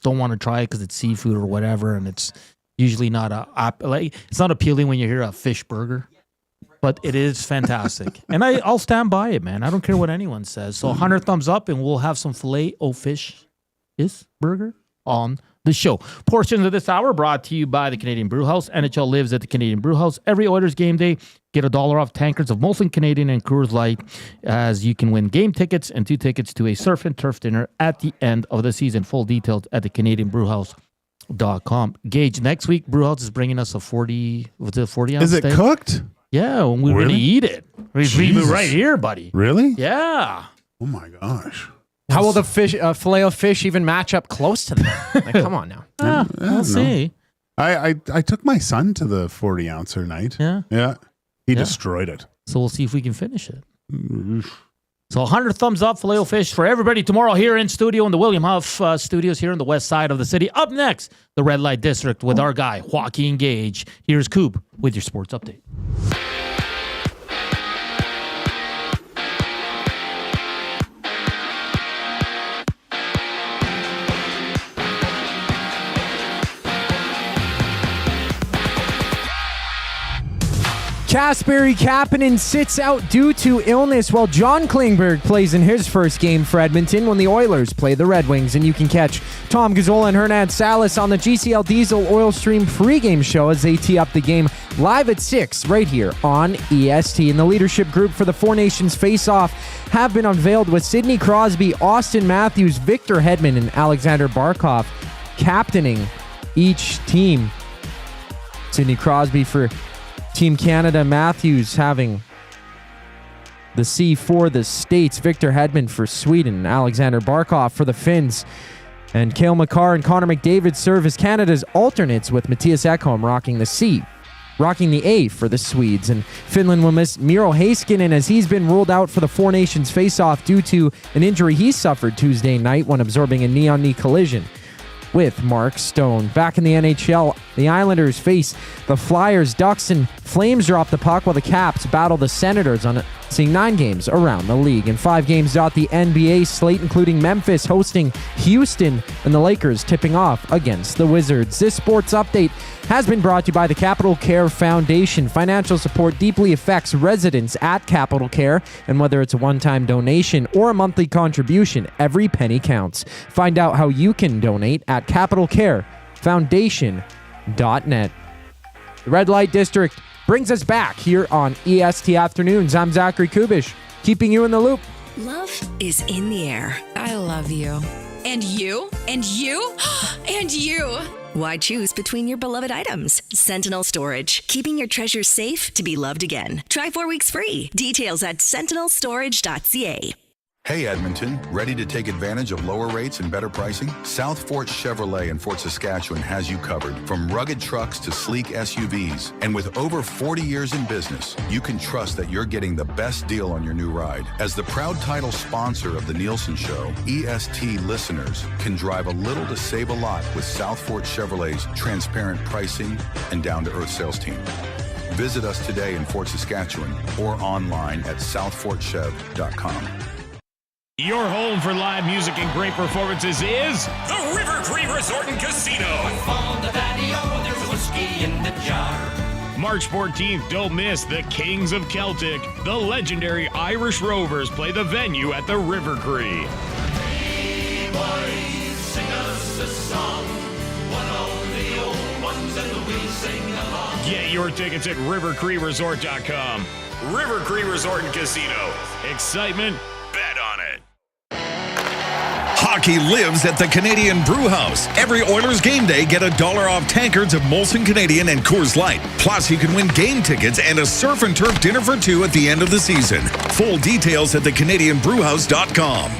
want to try it because it's seafood or whatever, and it's usually not it's not appealing when you hear a fish burger. But it is fantastic. And I'll stand by it, man. I don't care what anyone says. So 100 thumbs up, and we'll have some filet-o-fish burger on the show. Portions of this hour brought to you by the Canadian Brewhouse. NHL lives at the Canadian Brewhouse. Every Oilers game day, get $1 off tankards of Molson Canadian and Coors Light, as you can win game tickets and 2 tickets to a surf and turf dinner at the end of the season. Full details at thecanadianbrewhouse.com. Gage, next week, Brewhouse is bringing us a 40 ounce Is it steak. cooked? Yeah, and we're going to eat it. We're Jesus. right here, buddy. Really? Yeah. Oh my gosh. How will the filet of fish even match up close to that? Like, come on now. We'll see. I took my son to the 40 ouncer night. Yeah. Yeah. He destroyed it. So we'll see if we can finish it. So 100 thumbs up, filet-o-fish for everybody tomorrow here in studio in the William Huff studios here on the west side of the city. Up next, the Red Light District with our guy, Joaquin Gage. Here's Coop with your sports update. Kasperi Kapanen sits out due to illness while John Klingberg plays in his first game for Edmonton when the Oilers play the Red Wings. And you can catch Tom Gazzola and Hernan Salas on the GCL Diesel Oil Stream pregame show as they tee up the game live at 6 right here on EST. And the leadership group for the Four Nations face-off have been unveiled with Sidney Crosby, Austin Matthews, Victor Hedman, and Alexander Barkov captaining each team. Sidney Crosby for Team Canada, Matthews having the C for the States, Victor Hedman for Sweden, Alexander Barkov for the Finns, and Cale Makar and Connor McDavid serve as Canada's alternates, with Mattias Ekholm rocking the A for the Swedes. And Finland will miss Miro Heiskanen as he's been ruled out for the Four Nations face-off due to an injury he suffered Tuesday night when absorbing a knee-on-knee collision with Mark Stone. Back in the NHL, the Islanders face the Flyers. Ducks and Flames drop the puck while the Caps battle the Senators on seeing 9 games around the league. In 5 games, the NBA slate including Memphis hosting Houston and the Lakers tipping off against the Wizards. This sports update has been brought to you by the Capital Care Foundation. Financial support deeply affects residents at Capital Care, and whether it's a one-time donation or a monthly contribution, every penny counts. Find out how you can donate at capitalcarefoundation.net. The Red Light District brings us back here on EST Afternoons. I'm Zachary Kubish, keeping you in the loop. Love is in the air. I love you. And you? And you? And you! Why choose between your beloved items? Sentinel Storage, keeping your treasures safe to be loved again. Try 4 weeks free. Details at sentinelstorage.ca. Hey Edmonton, ready to take advantage of lower rates and better pricing? South Fort Chevrolet in Fort Saskatchewan has you covered. From rugged trucks to sleek SUVs. And with over 40 years in business, you can trust that you're getting the best deal on your new ride. As the proud title sponsor of the Nielsen Show, EST listeners can drive a little to save a lot with South Fort Chevrolet's transparent pricing and down-to-earth sales team. Visit us today in Fort Saskatchewan or online at southfortchev.com. Your home for live music and great performances is the River Cree Resort and Casino. On the patio, there's a whiskey in the jar. March 14th, don't miss the Kings of Celtic. The legendary Irish Rovers play the venue at the River Cree. Hey boys, sing us a song. One of the old ones and we sing along. Get your tickets at rivercreeresort.com. River Cree Resort and Casino. Excitement, bet on it. Hockey lives at the Canadian Brew House. Every Oilers game day, get $1 off tankards of Molson Canadian and Coors Light. Plus, you can win game tickets and a surf and turf dinner for 2 at the end of the season. Full details at thecanadianbrewhouse.com.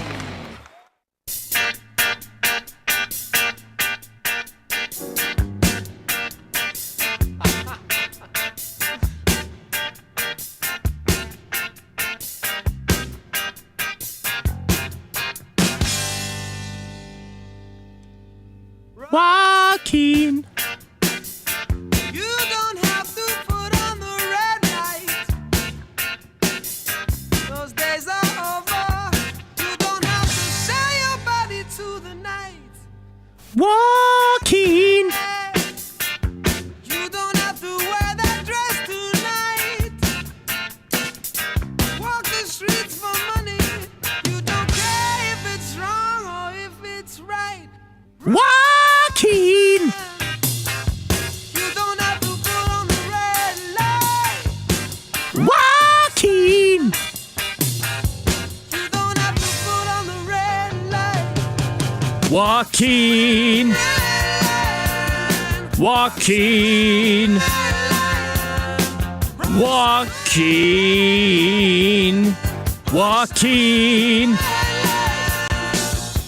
Joaquin. You don't have to put on the red light. Those days are over. You don't have to sell your body to the night. Joaquin. You don't have to wear that dress tonight. Walk the streets for money. You don't care if it's wrong or if it's right. Joaquin. You don't have to put on the red light. Joaquin. You don't have to put on the red light. Joaquin. Joaquin. Joaquin. Joaquin.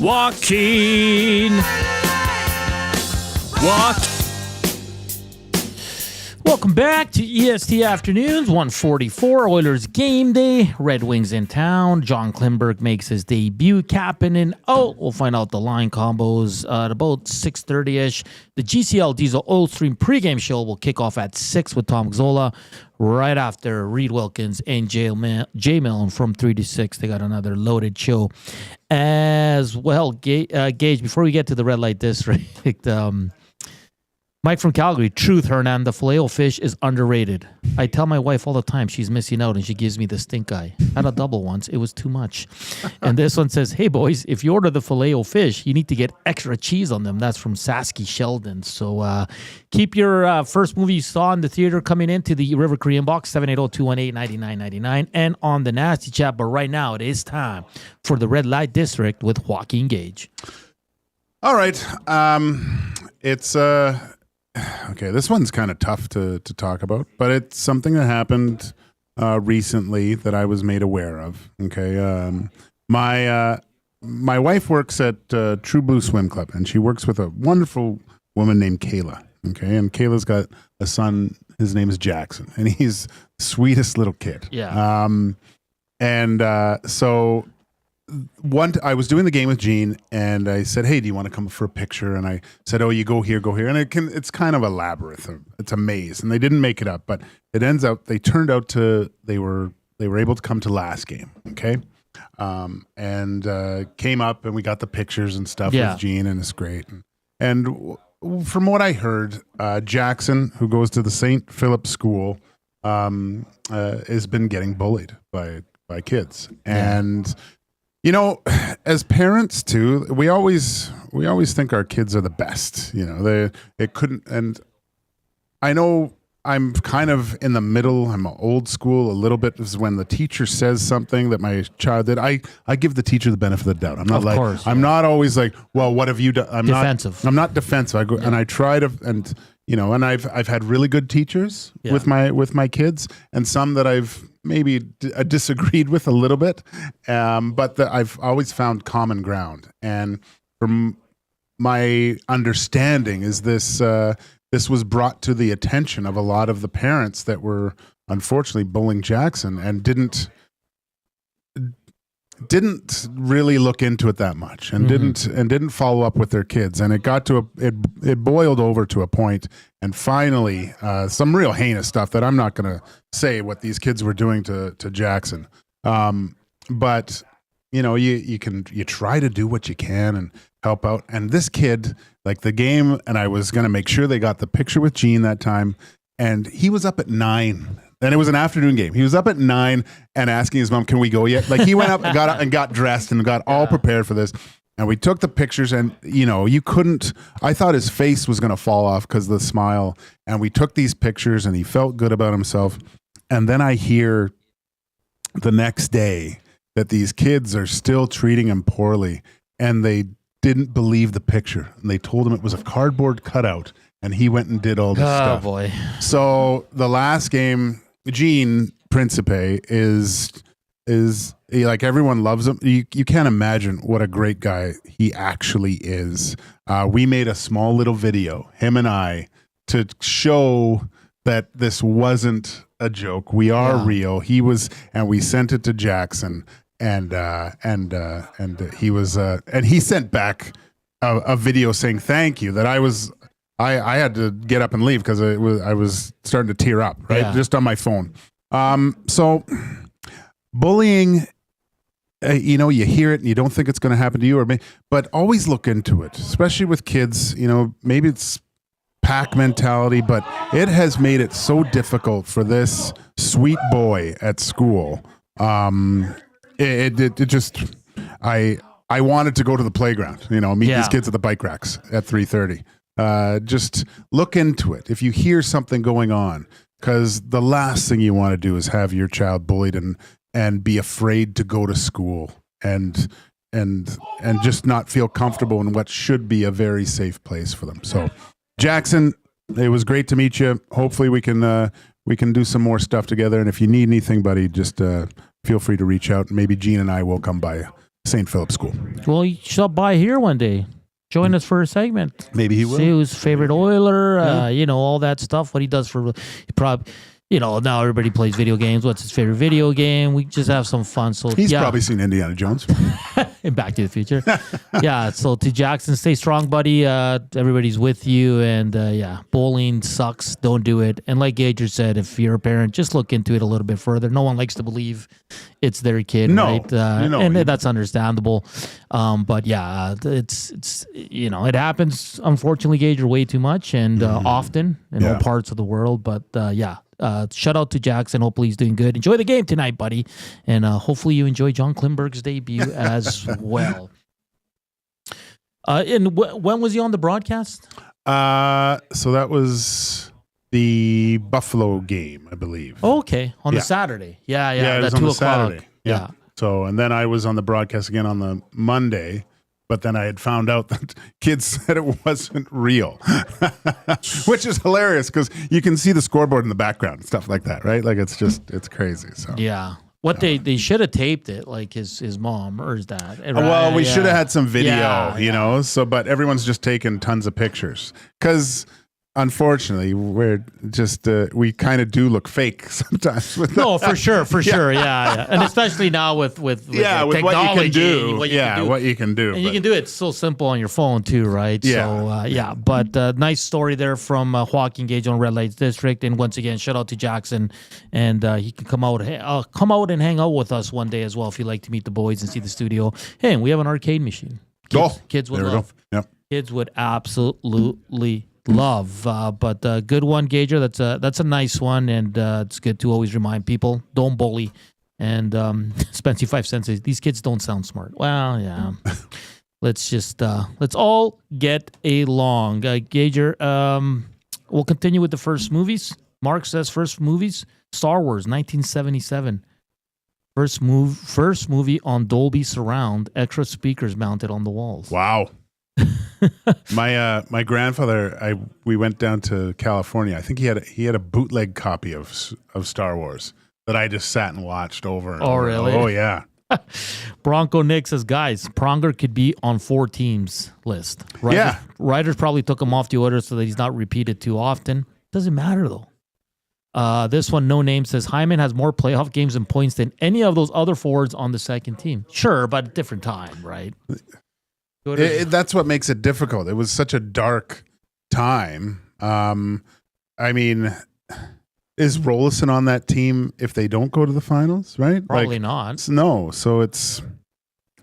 Joaquin. Welcome back to EST Afternoons, 144, Oilers game day, Red Wings in town. John Klingberg makes his debut. Kapanen out. We'll find out the line combos at about 6:30ish. The GCL Diesel Oil Stream pregame show will kick off at 6 with Tom McLellan. Right after Reed Wilkins and Jay Millen from 3 to 6. They got another loaded show as well. Gage, before we get to the Red Light District, Mike from Calgary, truth, Hernan, the Filet-O-Fish is underrated. I tell my wife all the time she's missing out and she gives me the stink eye. Had a double once. It was too much. And this one says, hey, boys, if you order the Filet-O-Fish, you need to get extra cheese on them. That's from Sasky Sheldon. So keep your first movie you saw in the theater coming into the River Cree box, 780-218-9999, and on the Nasty Chat. But right now, it is time for the Red Light District with Joaquin Gage. All right. It's... Okay, this one's kind of tough to talk about, but it's something that happened recently that I was made aware of. Okay, my wife works at True Blue Swim Club, and she works with a wonderful woman named Kayla. Okay, and Kayla's got a son. His name is Jackson, and he's the sweetest little kid. Yeah. So I was doing the game with Gene, and I said, hey, do you want to come for a picture? And I said, oh, you go here. And it's kind of a labyrinth. It's a maze, and they didn't make it up, but it ends out, they were they were able to come to last game. Okay. And came up and we got the pictures and stuff with Gene, and it's great. And from what I heard, Jackson, who goes to the St. Philip School, has been getting bullied by kids. And, you know, as parents too, we always think our kids are the best. You know, it couldn't. And I know I'm kind of in the middle. I'm old school a little bit. Is when the teacher says something that my child did, I give the teacher the benefit of the doubt. I'm not I'm not always like, well, what have you done? I'm defensive. I'm not defensive. I go and I try to, and you know, and I've had really good teachers with my kids, and some that I've maybe disagreed with a little bit, but I've always found common ground. And from my understanding is this. This was brought to the attention of a lot of the parents that were unfortunately bullying Jackson and didn't really look into it that much and didn't follow up with their kids. And it got to it boiled over to a point, and finally some real heinous stuff that I'm not going to say what these kids were doing to Jackson. But you know, you try to do what you can and help out. And this kid, like the game, and I was going to make sure they got the picture with Gene that time, and he was up at 9, and it was an afternoon game. He was up at 9 and asking his mom, "Can we go yet?" Like he went up and got dressed and got all prepared for this. And we took the pictures, and you know, I thought his face was going to fall off because of the smile. And we took these pictures, and he felt good about himself. And then I hear the next day that these kids are still treating him poorly, and they didn't believe the picture, and they told him it was a cardboard cutout, and he went and did all this stuff. Oh boy! So the last game, Gene Principe is like, everyone loves him. You can't imagine what a great guy he actually is. We made a small little video, him and I, to show that this wasn't a joke. We are real. He was, and we sent it to Jackson. And he was and he sent back a video saying thank you. That I had to get up and leave because I was starting to tear up, right, just on my phone. So bullying, you know, you hear it and you don't think it's going to happen to you, but always look into it, especially with kids. You know, maybe it's pack mentality, but it has made it so difficult for this sweet boy at school. It just, I wanted to go to the playground, you know, meet these kids at the bike racks at 3:30. Just look into it. If you hear something going on, because the last thing you want to do is have your child bullied and be afraid to go to school and just not feel comfortable in what should be a very safe place for them. So Jackson, it was great to meet you. Hopefully we can do some more stuff together. And if you need anything, buddy, just, feel free to reach out. Maybe Gene and I will come by St. Philip School. Well, you should by here one day. Join us for a segment. Maybe he will. See who's favorite Oiler, you know, all that stuff. What he does for, you know, now everybody plays video games. What's his favorite video game? We just have some fun. So he's probably seen Indiana Jones. And Back to the Future. Yeah. So to Jackson, stay strong, buddy. Everybody's with you. And bullying sucks. Don't do it. And like Gager said, if you're a parent, just look into it a little bit further. No one likes to believe it's their kid, right? And that's understandable. But yeah, it's you know, it happens, unfortunately, Gager, way too much and often in all parts of the world. But shout out to Jackson. Hopefully he's doing good. Enjoy the game tonight, buddy. And hopefully you enjoy John Klingberg's debut as well. And when was he on the broadcast? So that was the Buffalo game, I believe. Okay. On the Saturday. Yeah. It was on the 2:00. Saturday. Yeah. So, and then I was on the broadcast again on the Monday, but then I had found out that kids said it wasn't real, which is hilarious because you can see the scoreboard in the background and stuff like that, right? Like it's crazy. So yeah. What they should have taped it, like his mom or his dad. Right? Well, we should have had some video, you know. So, but everyone's just taking tons of pictures because unfortunately, we're just we kind of do look fake sometimes. With No, for sure, yeah. And especially now with with technology, what you can do. what you can do. And you can do it so simple on your phone too, right? Yeah. So but nice story there from Joaquin Gage on Red Lights District. And once again, shout out to Jackson, and he can come out and hang out with us one day as well if you'd like to meet the boys and see the studio. Hey, and we have an arcade machine. Kids would love. Yep. Kids would absolutely love. But good one, Gager. That's a nice one, and it's good to always remind people, don't bully. And spend you 5 cents. These kids don't sound smart. Well, yeah. Let's just let's all get along. Gager, we'll continue with the first movies. Mark says first movies, Star Wars, 1977. First movie on Dolby Surround, extra speakers mounted on the walls. Wow. My grandfather, we went down to California. I think he had a bootleg copy of Star Wars that I just sat and watched over and over. Really? Oh yeah. Bronco Nick says, guys, Pronger could be on 4 teams list. Writers probably took him off the order so that he's not repeated too often. Doesn't matter though. This one, No Name, says Hyman has more playoff games and points than any of those other forwards on the second team. Sure, but a different time, right? That's what makes it difficult. It was such a dark time. I mean, is Rolison on that team if they don't go to the finals, right? Probably not. No. So it's,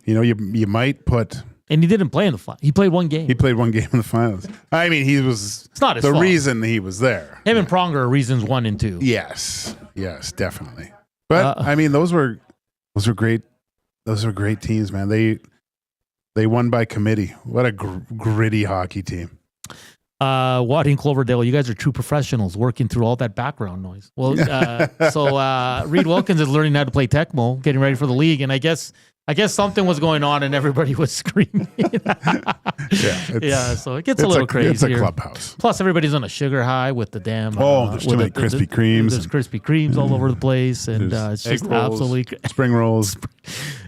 you might put... And he didn't play in the finals. He played one game. He played one game in the finals. I mean, It's not his the fault. reason he was there. Him and Pronger are reasons 1 and 2. Yes, definitely. But I mean, those were great. Those were great teams, man. They won by committee. What a gritty hockey team. Wadding Cloverdale, you guys are true professionals working through all that background noise. Well, so Reed Wilkins is learning how to play Tecmo, getting ready for the league, and I guess something was going on and everybody was screaming. So it gets a little crazy. It's a here. clubhouse. Plus, everybody's on a sugar high with the damn. There's too many Krispy Kremes. There's Krispy Kremes all over the place, and it's just absolutely spring rolls.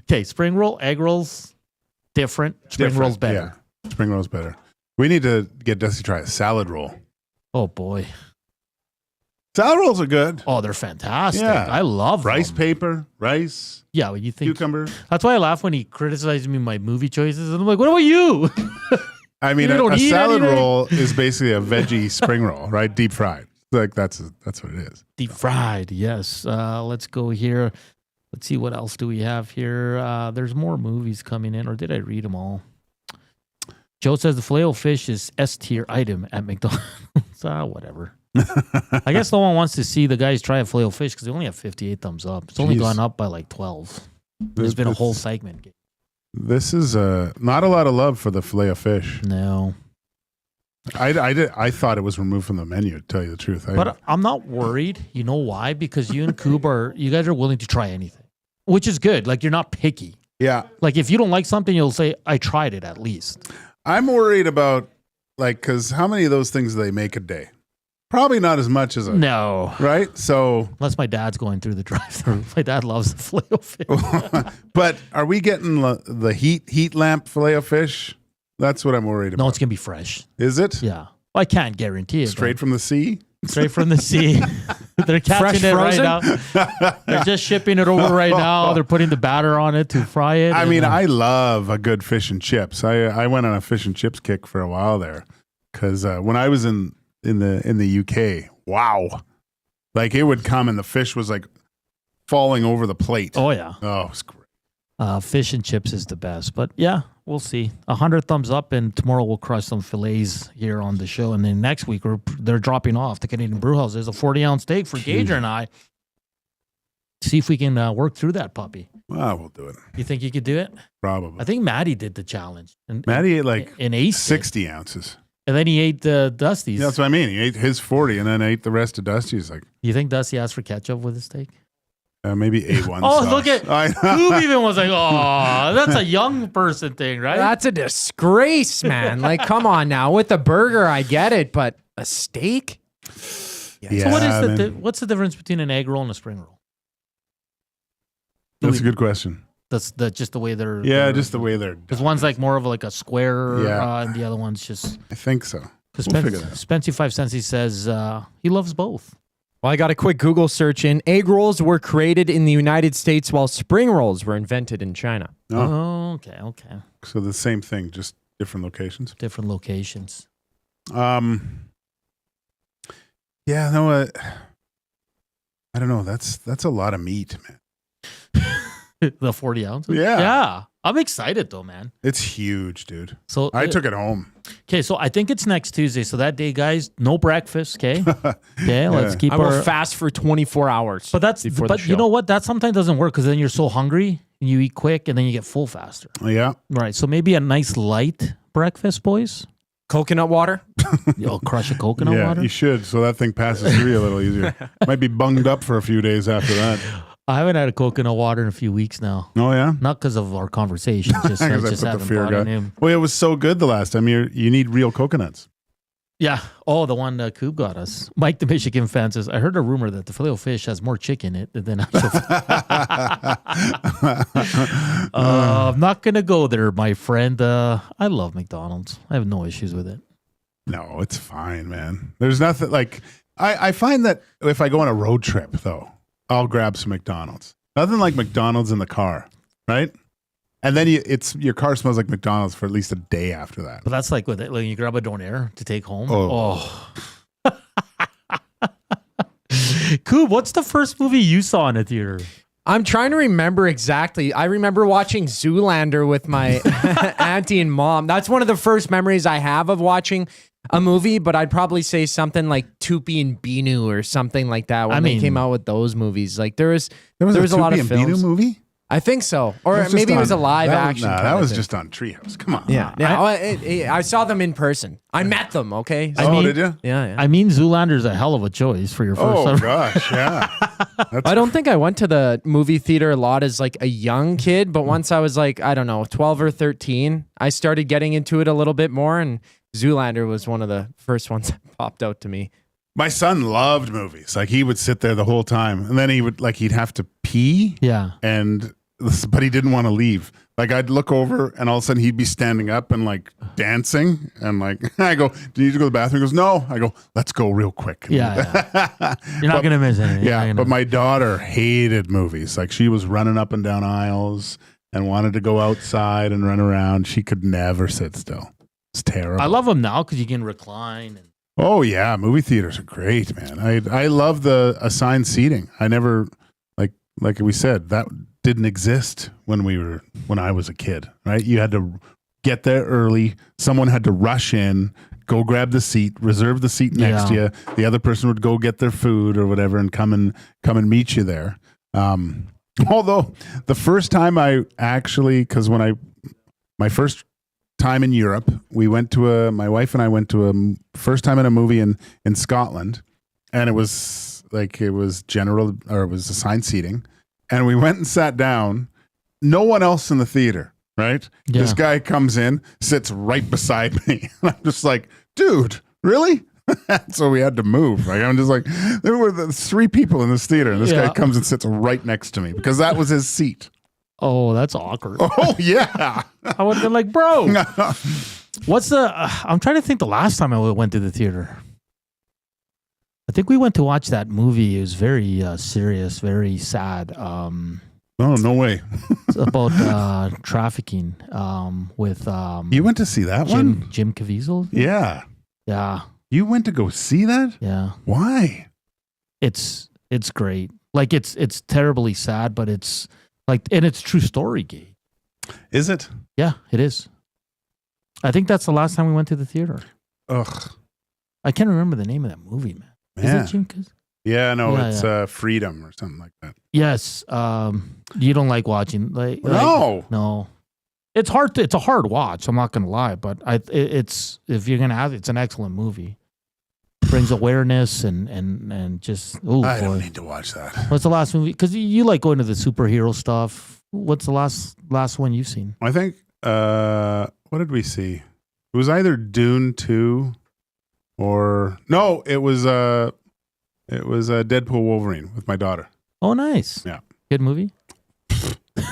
Okay, spring roll, egg rolls, different. Spring rolls better. Yeah, spring rolls better. We need to get Dusty to try a salad roll. Oh boy, salad rolls are good. Oh, they're fantastic. Yeah. I love rice them. paper, rice. Yeah, well, you think cucumber. That's why I laugh when he criticizes me my movie choices, and I'm like, "What about you?" I mean, a salad roll is basically a veggie spring roll, right? Deep fried. Like that's what it is. Deep fried, yes. Let's go here. Let's see what else do we have here. There's more movies coming in, or did I read them all? Joe says the Filet-O-Fish is S tier item at McDonald's. Whatever. I guess no one wants to see the guys try a Filet-O-Fish because they only have 58 thumbs up. It's only gone up by like 12. There's been a whole segment. This is not a lot of love for the Filet-O-Fish. No. I thought it was removed from the menu, to tell you the truth. But I'm not worried. You know why? Because you and Coob you guys are willing to try anything, which is good. Like, you're not picky. Yeah. Like, if you don't like something, you'll say, I tried it at least. I'm worried about, because how many of those things do they make a day? Probably not as much as no. Right? So unless my dad's going through the drive-thru. My dad loves the Filet-O-Fish. But are we getting the heat lamp Filet-O-Fish? That's what I'm worried about. No, it's going to be fresh. Is it? Yeah. Well, I can't guarantee it. Straight from the sea? Straight from the sea. They're catching it right now. They're just shipping it over right now. They're putting the batter on it to fry it. I mean, I love a good fish and chips. I went on a fish and chips kick for a while there because when I was in the UK, wow, like it would come and the fish was like falling over the plate. Oh yeah. Oh, it was great. Fish and chips is the best, but yeah, we'll see. 100 thumbs up, and tomorrow we'll crush some fillets here on the show, and then next week they're dropping off the Canadian Brewhouse. There's a 40-ounce steak for Gager and I. See if we can work through that puppy. Well, we'll do it. You think you could do it? Probably. I think Maddie did the challenge. Maddie ate like an 60 ounces. And then he ate the Dusty's. Yeah, that's what I mean. He ate his 40 and then ate the rest of Dusty's. Like, you think Dusty asked for ketchup with his steak? Maybe A1 Oh, sauce. look at Coob even was like, oh, that's a young person thing, right? That's a disgrace, man. Like, come on now. With a burger, I get it, but a steak? Yeah, so what is what's the difference between an egg roll and a spring roll? That's a good question. That's just the way they're... Yeah, just the way they're... Because one's like more of like a square, and the other one's just... I think so. Because We'll figure that out. Spency 5 cents, he says he loves both. Well, I got a quick Google search in. Egg rolls were created in the United States while spring rolls were invented in China. Oh, okay. So the same thing, just different locations. Different locations. Yeah, no, I don't know. That's a lot of meat, man. The 40 ounces? Yeah. Yeah. I'm excited though, man. It's huge, dude. So I took it home. Okay, so I think it's next Tuesday. So that day, guys, no breakfast, okay? Okay, let's keep I will fast for 24 hours. But that's before the but show. you know what? That sometimes doesn't work because then you're so hungry and you eat quick and then you get full faster. Yeah. Right. So maybe a nice light breakfast, boys. Coconut water? You'll crush a coconut Yeah, water. you should, so that thing passes through you a little easier. Might be bunged up for a few days after that. I haven't had a coconut water in a few weeks now. Oh yeah, not because of our conversation. Just I 'Cause I just put the haven't fear bought it gun. in. Well, it was so good the last time. You need real coconuts. Yeah. Oh, the one Coop got us. Mike, the Michigan fan says, I heard a rumor that the Filet-O-Fish has more chicken in it than actual. I'm not going to go there, my friend. I love McDonald's. I have no issues with it. No, it's fine, man. There's nothing like I find that if I go on a road trip though, I'll grab some McDonald's. Nothing like McDonald's in the car, right? And then your car smells like McDonald's for at least a day after that. But that's like when you grab a donair to take home. Oh. Coop, what's the first movie you saw in a theater? I'm trying to remember exactly. I remember watching Zoolander with my auntie and mom. That's one of the first memories I have of watching a movie, but I'd probably say something like Tupi and Binu or something like that when they came out with those movies. Like there was a lot of Tupi and films. Binu movie? I think so. Or That's maybe just it was a on- live that was- action. Nah, kind that of was thing. just on Treehouse. Come on. Yeah. I saw them in person. I met them, okay? Did you? Yeah. I mean, Zoolander's a hell of a choice for your first Oh time. gosh, yeah. I don't think I went to the movie theater a lot as like a young kid, but once I was like, I don't know, 12 or 13, I started getting into it a little bit more, and Zoolander was one of the first ones that popped out to me. My son loved movies. Like he would sit there the whole time, and then he'd have to pee. Yeah. But he didn't want to leave. Like I'd look over and all of a sudden he'd be standing up and like dancing and like I go, do you need to go to the bathroom? He goes, no. I go, let's go real quick. Yeah. You're not going to miss anything. Yeah, but my daughter hated movies. Like she was running up and down aisles and wanted to go outside and run around. She could never sit still. It's terrible. I love them now because you can recline. And Oh yeah, movie theaters are great, man. I love the assigned seating. I never like we said, that didn't exist when I was a kid, right? You had to get there early. Someone had to rush in, go grab the seat, reserve the seat next to you. The other person would go get their food or whatever and come and meet you there. Although the first time I actually, because my first time in Europe, my wife and I went to a first time in a movie in Scotland, and it was assigned seating, and we went and sat down. No one else in the theater, right? Yeah. This guy comes in, sits right beside me, and I'm just like, dude, really? So we had to move. Like I'm just like, there were the 3 people in this theater, and this guy comes and sits right next to me because that was his seat. oh, that's awkward. Oh yeah. I would have been like, bro, what's the, I'm trying to think the last time I went to the theater. I think we went to watch that movie. It was very serious, very sad. Oh, no way. It's about trafficking with You went to see that one? Jim Caviezel. Yeah. Yeah. You went to go see that? Yeah. Why? It's great. Like it's terribly sad, but it's like, and it's true story, Gabe. Is it? Yeah, it is. I think that's the last time we went to the theater. Ugh. I can't remember the name of that movie, man. Is Yeah. it Jim Caviezel? Yeah, no, Yeah, it's Freedom or something like that. Yes. You don't like watching No. No. It's hard. It's a hard watch. I'm not gonna lie, but it's if you're gonna have it's an excellent movie. Brings awareness and just I don't boy. need to watch that. What's the last movie? Because you like going to the superhero stuff. What's the last one you've seen? I think what did we see? It was either Dune 2 or no, it was Deadpool Wolverine with my daughter. Oh, nice. Yeah. Good movie.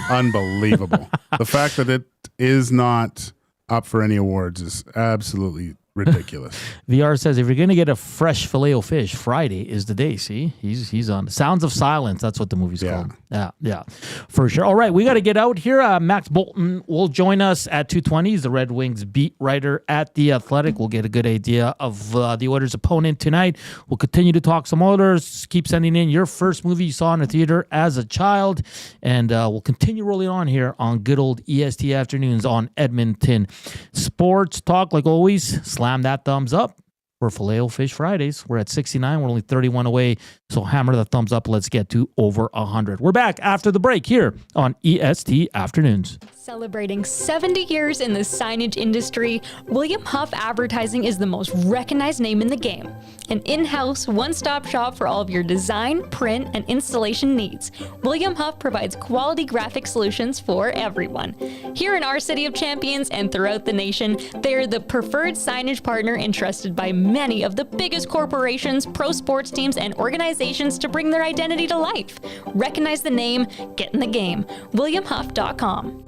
Unbelievable. The fact that it is not up for any awards is absolutely Ridiculous. VR says if you're going to get a fresh Filet-O-Fish, Friday is the day. See, he's on Sounds of Silence. That's what the movie's called. Yeah, for sure. All right, we got to get out here. Max Bultman will join us at 2:20. He's the Red Wings beat writer at The Athletic. We'll get a good idea of the Oilers' opponent tonight. We'll continue to talk some Oilers. Keep sending in your first movie you saw in a theater as a child, and we'll continue rolling on here on good old EST Afternoons on Edmonton Sports Talk. Like always, slam that thumbs up for Filet-O-Fish Fridays. We're at 69. We're only 31 away. So hammer the thumbs up. Let's get to over 100. We're back after the break here on EST Afternoons. Celebrating 70 years in the signage industry, William Huff Advertising is the most recognized name in the game. An in-house, one-stop shop for all of your design, print, and installation needs. William Huff provides quality graphic solutions for everyone. Here in our City of Champions and throughout the nation, they are the preferred signage partner entrusted by many of the biggest corporations, pro sports teams, and organizations to bring their identity to life. Recognize the name, get in the game. WilliamHuff.com.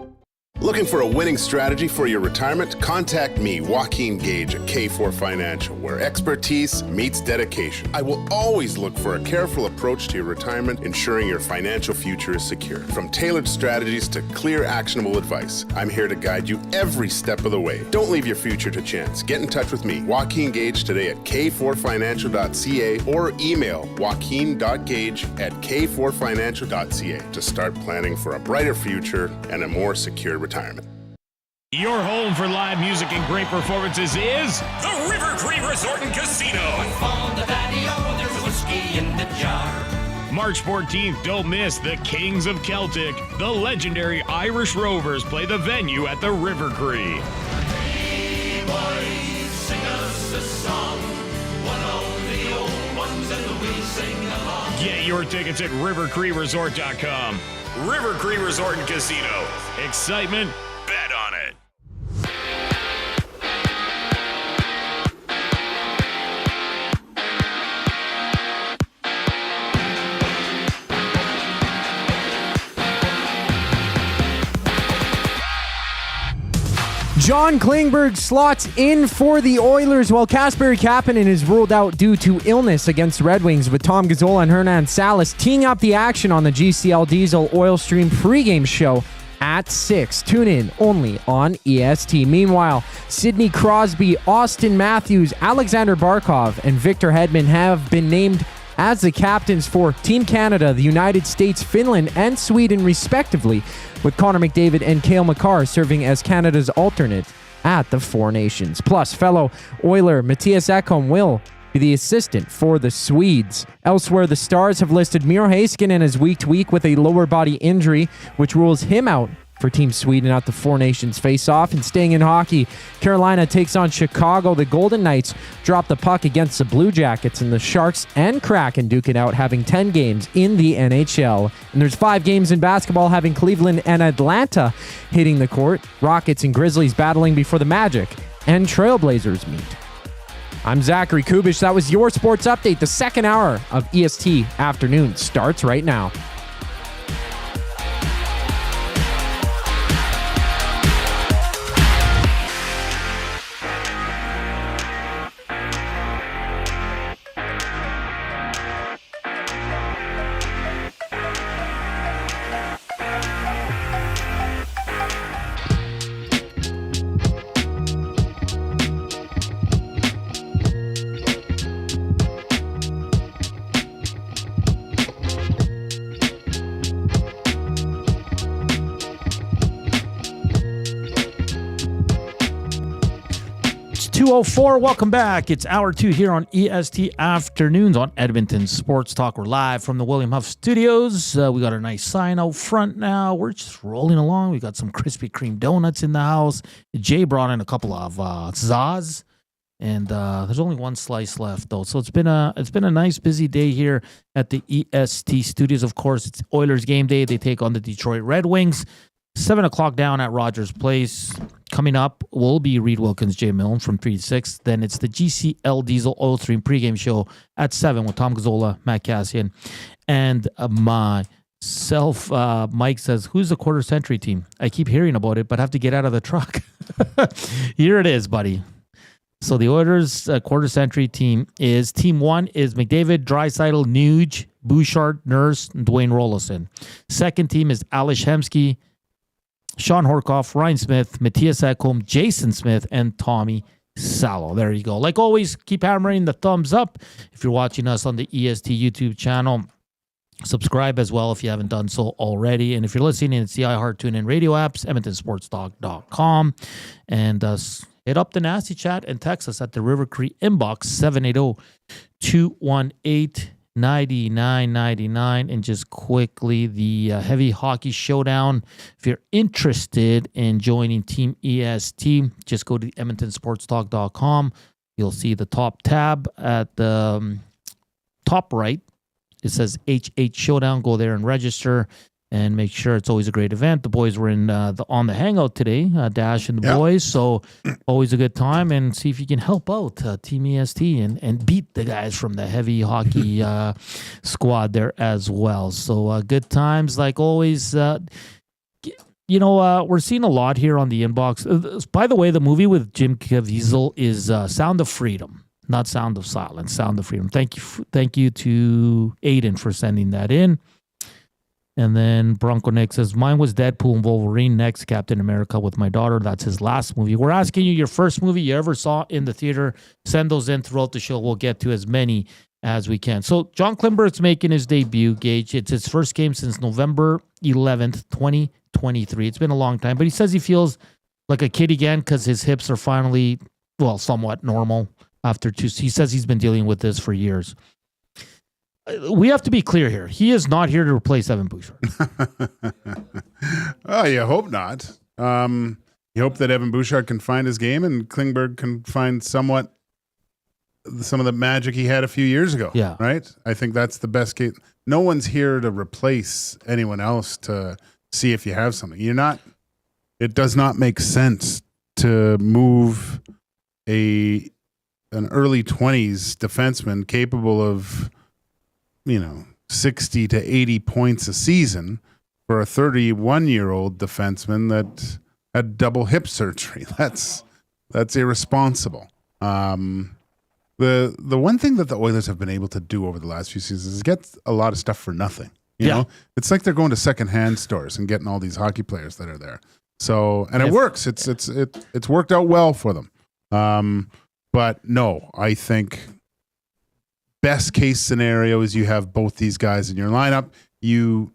Looking for a winning strategy for your retirement? Contact me, Joaquin Gage at K4 Financial, where expertise meets dedication. I will always look for a careful approach to your retirement, ensuring your financial future is secure. From tailored strategies to clear, actionable advice, I'm here to guide you every step of the way. Don't leave your future to chance. Get in touch with me, Joaquin Gage, today at k4financial.ca or email joaquin.gage@k4financial.ca to start planning for a brighter future and a more secure retirement. Your home for live music and great performances is The River Cree Resort and Casino. On the patio, there's whiskey in the jar. March 14th, don't miss the Kings of Celtic. The legendary Irish Rovers play the venue at the River Cree. Hey, boys, sing us a song. One of the old ones and we sing along. Get your tickets at rivercreeresort.com. River Cree Resort and Casino. Excitement, bet on it. John Klingberg slots in for the Oilers while Kasperi Kapanen is ruled out due to illness against the Red Wings, with Tom Gazzola and Hernan Salas teeing up the action on the GCL Diesel Oil Stream pregame show at 6. Tune in only on EST. Meanwhile, Sidney Crosby, Austin Matthews, Alexander Barkov, and Victor Hedman have been named as the captains for Team Canada, the United States, Finland, and Sweden, respectively, with Connor McDavid and Cale Makar serving as Canada's alternate at the Four Nations. Plus, fellow Oiler Mattias Ekholm will be the assistant for the Swedes. Elsewhere, the Stars have listed Miro Heiskanen as week to week with a lower body injury, which rules him out for Team Sweden at the Four Nations face-off. And staying in hockey, Carolina takes on Chicago. The Golden Knights drop the puck against the Blue Jackets, and the Sharks and Kraken duke it out, having 10 games in the NHL. And there's 5 games in basketball, having Cleveland and Atlanta hitting the court. Rockets and Grizzlies battling before the Magic and Trailblazers meet. I'm Zachary Kubish. That was your sports update. The second hour of EST Afternoon starts right now. It's 2:04. Welcome back. It's hour 2 here on EST Afternoons on Edmonton Sports Talk. We're live from the William Huff Studios. We got a nice sign out front now. We're just rolling along. We got some Krispy Kreme donuts in the house. Jay brought in a couple of Saad's, and there's only one slice left though. So it's been a nice busy day here at the EST Studios. Of course, it's Oilers game day. They take on the Detroit Red Wings. 7 o'clock down at Rogers Place. Coming up will be Reed Wilkins, Jay Milne from 3 to 6. Then it's the GCL Diesel Oil Stream pregame show at 7 with Tom Gazzola, Matt Cassian, and myself. Mike says, who's the quarter century team? I keep hearing about it, but have to get out of the truck. Here it is, buddy. So the Oilers quarter century team is Team 1 is McDavid, Draisaitl, Nuge, Bouchard, Nurse, and Dwayne Rollison. Second team is Ales Hemsky, Sean Horkoff, Ryan Smith, Mattias Ekholm, Jason Smith, and Tommy Salo. There you go. Like always, keep hammering the thumbs up. If you're watching us on the EST YouTube channel, subscribe as well if you haven't done so already. And if you're listening, it's the iHeart TuneIn radio apps, EdmontonSportsTalk.com. And hit up the Nasty Chat and text us at the River Cree inbox, 780-218-9999. And just quickly, the Heavy Hockey Showdown. If you're interested in joining Team EST, just go to EdmontonSportsTalk.com. You'll see the top tab at the top right. It says H8 Showdown. Go there and register and make sure it's always a great event. The boys were on the hangout today, Dash and the boys. So always a good time, and see if you can help out Team EST and beat the guys from the Heavy Hockey squad there as well. So good times like always. We're seeing a lot here on the inbox. By the way, the movie with Jim Caviezel is Sound of Freedom. Not Sound of Silence, Sound of Freedom. Thank you to Aiden for sending that in. And then Bronco Nick says, mine was Deadpool and Wolverine, next Captain America with my daughter. That's his last movie. We're asking you your first movie you ever saw in the theater. Send those in throughout the show. We'll get to as many as we can. So John Klingberg's making his debut, Gage. It's his first game since November 11th, 2023. It's been a long time, but he says he feels like a kid again because his hips are finally, somewhat normal. He says he's been dealing with this for years. We have to be clear here. He is not here to replace Evan Bouchard. Oh, you hope not. You hope that Evan Bouchard can find his game and Klingberg can find some of the magic he had a few years ago. Yeah. Right? I think that's the best case. No one's here to replace anyone else to see if you have something. It does not make sense to move an early 20s defenseman capable of 60 to 80 points a season for a 31-year-old defenseman that had double hip surgery. That's irresponsible. The one thing that the Oilers have been able to do over the last few seasons is get a lot of stuff for nothing. You know, it's like they're going to secondhand stores and getting all these hockey players that are there. So, and it works. It's worked out well for them. But no, I think best case scenario is you have both these guys in your lineup. You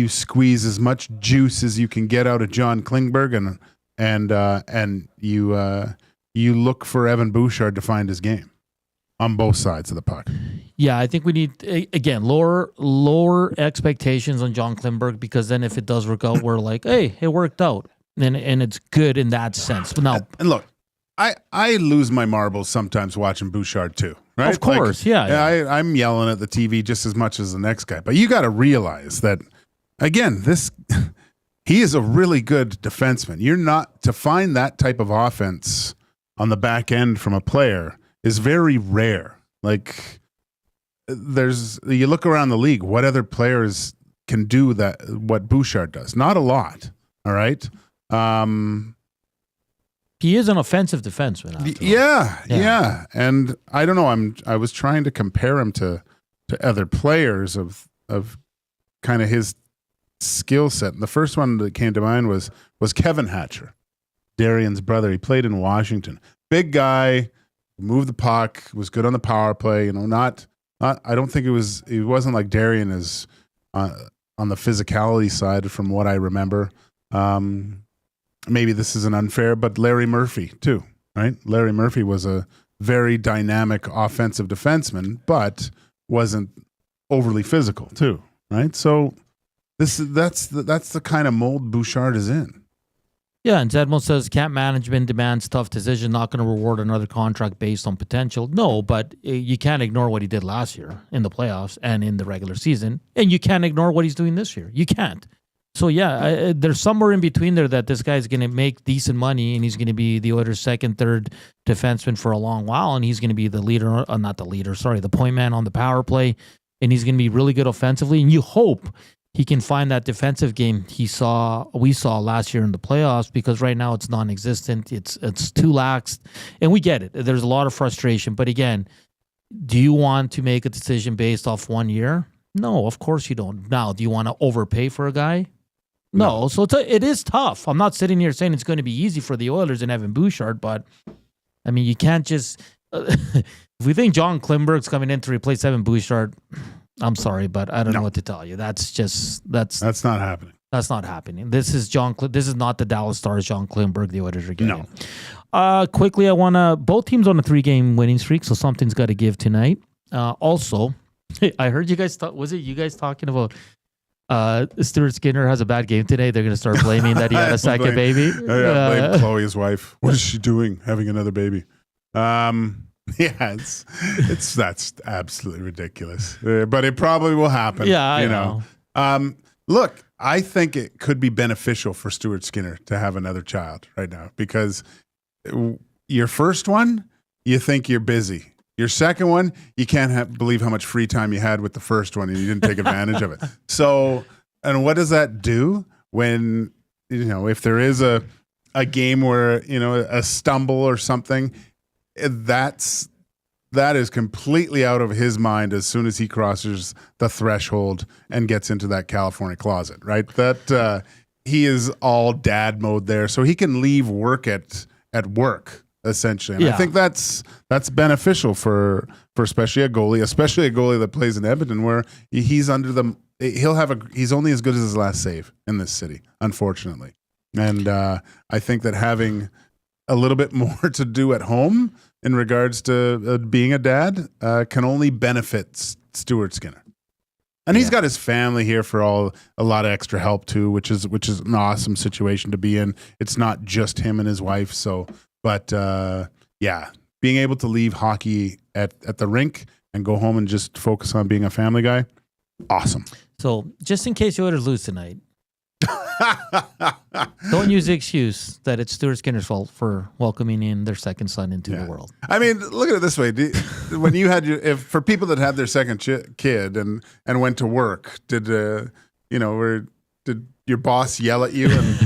squeeze as much juice as you can get out of John Klingberg, and you look for Evan Bouchard to find his game on both sides of the puck. Yeah, I think we need again lower expectations on John Klingberg, because then if it does work out, we're like, hey, it worked out, and it's good in that sense. But now, and look, I lose my marbles sometimes watching Bouchard too, right? Of course, I'm yelling at the TV just as much as the next guy. But you got to realize that, again, he is a really good defenseman. You're not to find that type of offense on the back end from a player is very rare. Like you look around the league, what other players can do what Bouchard does? Not a lot. All right. He is an offensive defenseman. Yeah. And I don't know. I was trying to compare him to other players of kind of his skill set. And the first one that came to mind was Kevin Hatcher, Darian's brother. He played in Washington. Big guy, moved the puck, was good on the power play. Not. I don't think it wasn't like Darian is on the physicality side from what I remember. Maybe this isn't unfair, but Larry Murphy too, right? Larry Murphy was a very dynamic offensive defenseman, but wasn't overly physical too, right? So that's the kind of mold Bouchard is in. Yeah, and Zedmo says camp management demands tough decision, not going to reward another contract based on potential. No, but you can't ignore what he did last year in the playoffs and in the regular season, and you can't ignore what he's doing this year. You can't. So, there's somewhere in between there that this guy's going to make decent money, and he's going to be the Oilers' second, third defenseman for a long while, and he's going to be the point man on the power play, and he's going to be really good offensively. And you hope he can find that defensive game we saw last year in the playoffs, because right now it's non-existent. It's too lax, and we get it. There's a lot of frustration, but again, do you want to make a decision based off 1 year? No, of course you don't. Now, do you want to overpay for a guy? No. So it is tough. I'm not sitting here saying it's going to be easy for the Oilers and Evan Bouchard, but I mean, you can't just if we think John Klingberg's coming in to replace Evan Bouchard, I'm sorry, but I don't know what to tell you. That's not happening. That's not happening. This is not the Dallas Stars John Klingberg the Oilers are getting. No. Quickly, both teams on a 3-game winning streak, so something's got to give tonight. Also, I heard you guys was it you guys talking about Stuart Skinner has a bad game today? They're going to start blaming that he had a second baby. Blame Chloe, his wife. What is she doing, having another baby? That's absolutely ridiculous. But it probably will happen. Yeah, I know. Look, I think it could be beneficial for Stuart Skinner to have another child right now, because your first one, you think you're busy. Your second one, you can't believe how much free time you had with the first one and you didn't take advantage of it. So, and what does that do when, if there is a game where, a stumble or something, that is completely out of his mind as soon as he crosses the threshold and gets into that California closet, right? That he is all dad mode there. So he can leave work at work, essentially. And I think that's beneficial for especially a goalie that plays in Edmonton, where he's he's only as good as his last save in this city, unfortunately. And I think that having a little bit more to do at home in regards to being a dad can only benefit Stuart Skinner. And he's got his family here for a lot of extra help too, which is an awesome situation to be in. It's not just him and his wife. So, but being able to leave hockey at the rink and go home and just focus on being a family guy, awesome. So just in case the Oilers lose tonight, don't use the excuse that it's Stuart Skinner's fault for welcoming in their second son into the world. I mean, look at it this way: when you had for people that had their second kid and went to work, did your boss yell at you and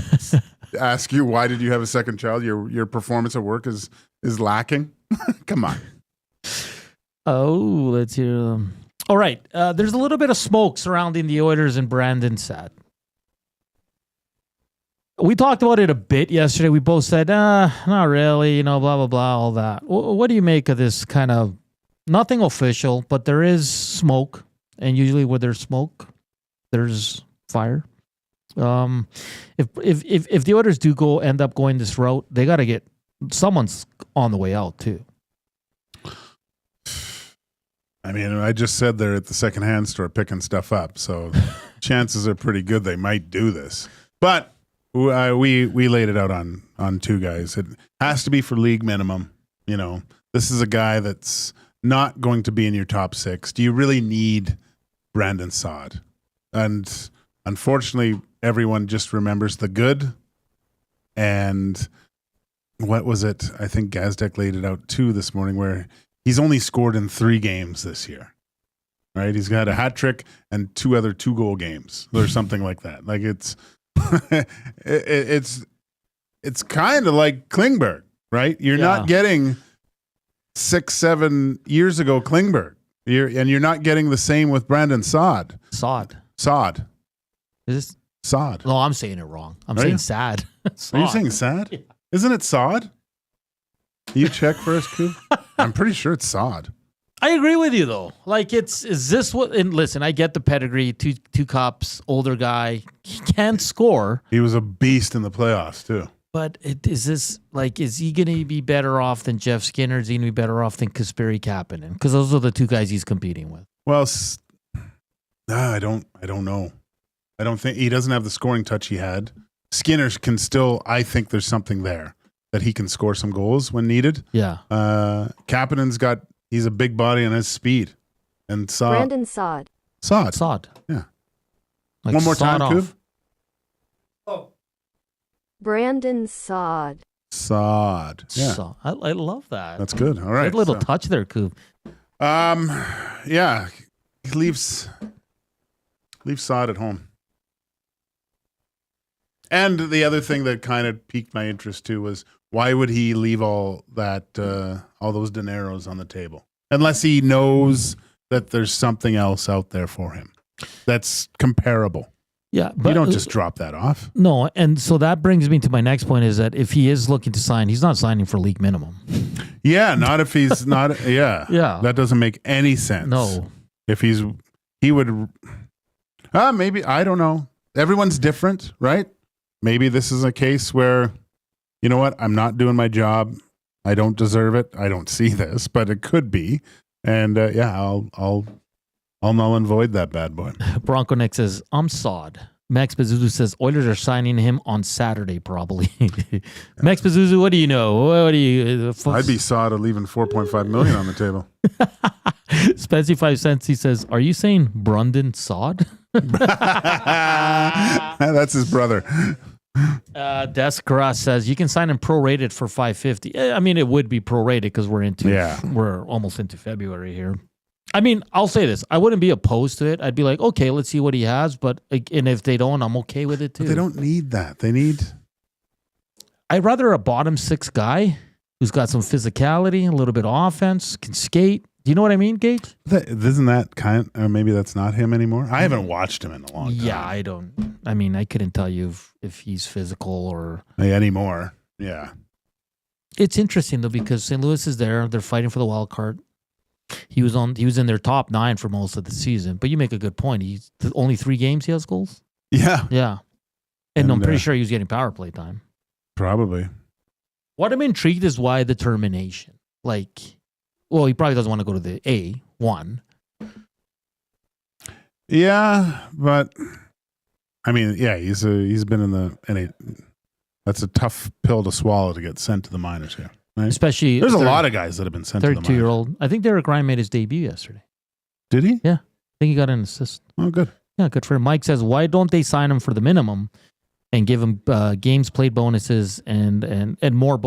ask you why did you have a second child? Your performance at work is lacking. Come on. Oh, let's hear them. All right, there's a little bit of smoke surrounding the Oilers and Brandon Saad. We talked about it a bit yesterday. We both said, not really, blah, blah, blah, all that. What do you make of this kind of, nothing official, but there is smoke. And usually where there's smoke, there's fire. If the Oilers do end up going this route, they got to someone's on the way out too. I mean, I just said they're at the secondhand store picking stuff up. So chances are pretty good they might do this. But we laid it out on two guys. It has to be for league minimum. This is a guy that's not going to be in your top 6. Do you really need Brandon Saad? And unfortunately, everyone just remembers the good. And what was it? I think Gazdeck laid it out too this morning, where he's only scored in 3 games this year. Right? He's got a hat trick and 2 other 2-goal games or something like that. Like it's kind of like Klingberg, right? You're not getting 6-7 years ago Klingberg. You're not getting the same with Brandon Saad. Saad. Is this Saad? No, I'm saying it wrong. I'm saying Saad. Are you saying Saad? Yeah. Isn't it Saad? You check for us, Coop? I'm pretty sure it's Saad. I agree with you though. Like is this what? And listen, I get the pedigree. Two cups, older guy. He can score. He was a beast in the playoffs too. But is he going to be better off than Jeff Skinner? Is he going to be better off than Kasperi Kapanen? Because those are the 2 guys he's competing with. Well, I don't know. I don't think he doesn't have the scoring touch he had. Skinner can still. I think there's something there that he can score some goals when needed. Yeah. Kapanen's got. He's a big body and has speed. And Brandon Saad. Saad. Yeah. Like one more time, Coop. Oh. Brandon Saad. Saad. Yeah. I love that. That's good. All right. Good little touch there, Coop. Yeah. He leaves Saad at home. And the other thing that kind of piqued my interest too was why would he leave all those dineros on the table unless he knows that there's something else out there for him that's comparable. Yeah, but you don't just drop that off. No, and so that brings me to my next point is that if he is looking to sign, he's not signing for league minimum. Yeah, not if he's not. Yeah, Yeah. that doesn't make any sense. No. If he would. Maybe I don't know. Everyone's different, right? Maybe this is a case where, you know what, I'm not doing my job. I don't deserve it. I don't see this, but it could be. And I'll null and void that bad boy. Bronco Nick says, I'm Saad. Max Bezuzu says, Oilers are signing him on Saturday, probably. Max Bezuzu, what do you know? What do you? I'd be Saad of leaving $4.5 million on the table. Spency 5 cents, he says, are you saying Brundon Saad? That's his brother. Descaras says, you can sign him prorated for $550. I mean, it would be prorated because we're almost into February here. I mean, I'll say this. I wouldn't be opposed to it. I'd be like, okay, let's see what he has. But and if they don't, I'm okay with it too. But they don't need that. They need... I'd rather a bottom six guy who's got some physicality, a little bit of offense, can skate. Do you know what I mean, Gage? Isn't that kind of, or maybe that's not him anymore? I haven't watched him in a long time. Yeah, I don't. I mean, I couldn't tell you if he's physical or... anymore. Yeah. It's interesting, though, because St. Louis is there. They're fighting for the wild card. He was in their top 9 for most of the season. But you make a good point. He's only 3 games he has goals. Yeah. Yeah. And I'm pretty sure he was getting power play time. Probably. What I'm intrigued is why the termination. Like, well, he probably doesn't want to go to the A1. Yeah, but I mean, yeah, he's been in the NA. That's a tough pill to swallow to get sent to the minors here. Right? Especially there's a lot of guys that have been sent to the minors. 32-year-old. I think Derek Ryan made his debut yesterday. Did he? Yeah. I think he got an assist. Oh, good. Yeah, good for him. Mike says, why don't they sign him for the minimum and give him games played bonuses and more?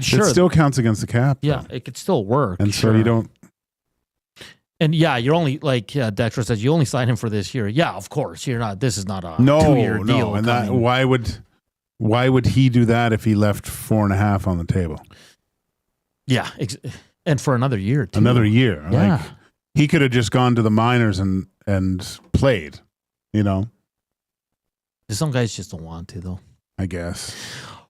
Sure. It still counts against the cap. Yeah, it could still work. And so you don't. And yeah, you're only like Dexter says, you only sign him for this year. Yeah, of course. You're not. This is not a 2-year deal. No, and that, why would he do that if he left 4.5 on the table? Yeah, and for another year too. Another year. Yeah. Like, he could have just gone to the minors and played. You know. Some guys just don't want to, though. I guess.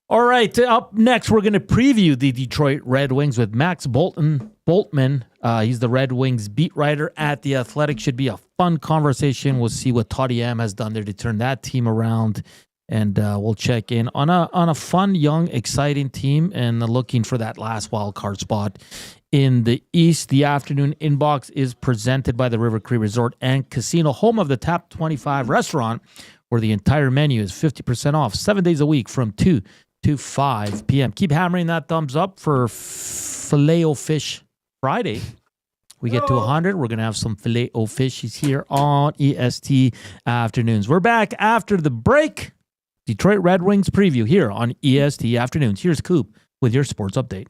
All right, up next, we're going to preview the Detroit Red Wings with Max Bultman. He's the Red Wings beat writer at The Athletic. Should be a fun conversation. We'll see what Toddy M has done there to turn that team around, and we'll check in on a fun, young, exciting team and looking for that last wild card spot in the East. The afternoon inbox is presented by the River Cree Resort and Casino, home of the Tap 25 restaurant, where the entire menu is 50% off 7 days a week from 2 to 5 p.m. Keep hammering that thumbs up for Filet-O-Fish Friday. We get to 100. We're going to have some Filet-O-Fishes here on EST Afternoons. We're back after the break. Detroit Red Wings preview here on EST Afternoons. Here's Coop with your sports update.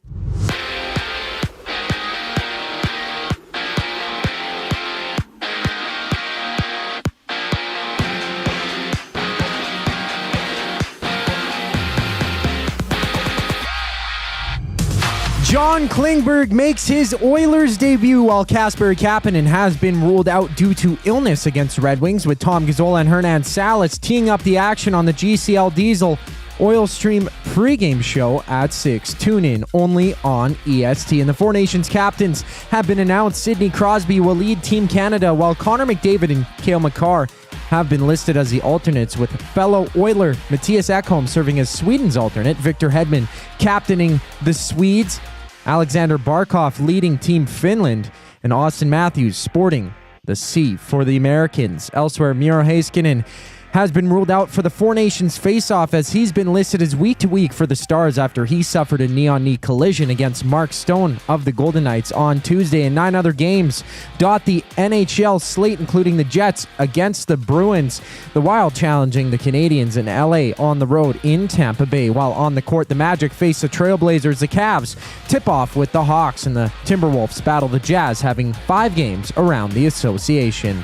John Klingberg makes his Oilers debut while Kasperi Kapanen has been ruled out due to illness against the Red Wings, with Tom Gazzola and Hernan Salas teeing up the action on the GCL Diesel Oil Stream pregame show at 6. Tune in only on EST. And the Four Nations captains have been announced. Sidney Crosby will lead Team Canada, while Connor McDavid and Cale Makar have been listed as the alternates, with fellow Oiler Mattias Ekholm serving as Sweden's alternate, Victor Hedman captaining the Swedes, Alexander Barkov leading Team Finland, and Austin Matthews sporting the C for the Americans. Elsewhere, Miro Heiskanen has been ruled out for the Four Nations face-off, as he's been listed as week-to-week for the Stars after he suffered a knee-on-knee collision against Mark Stone of the Golden Knights on Tuesday. And 9 other games dot the NHL slate, including the Jets against the Bruins, the Wild challenging the Canadiens, and LA on the road in Tampa Bay. While on the court, the Magic face the Trailblazers, the Cavs tip off with the Hawks, and the Timberwolves battle the Jazz, having 5 games around the association.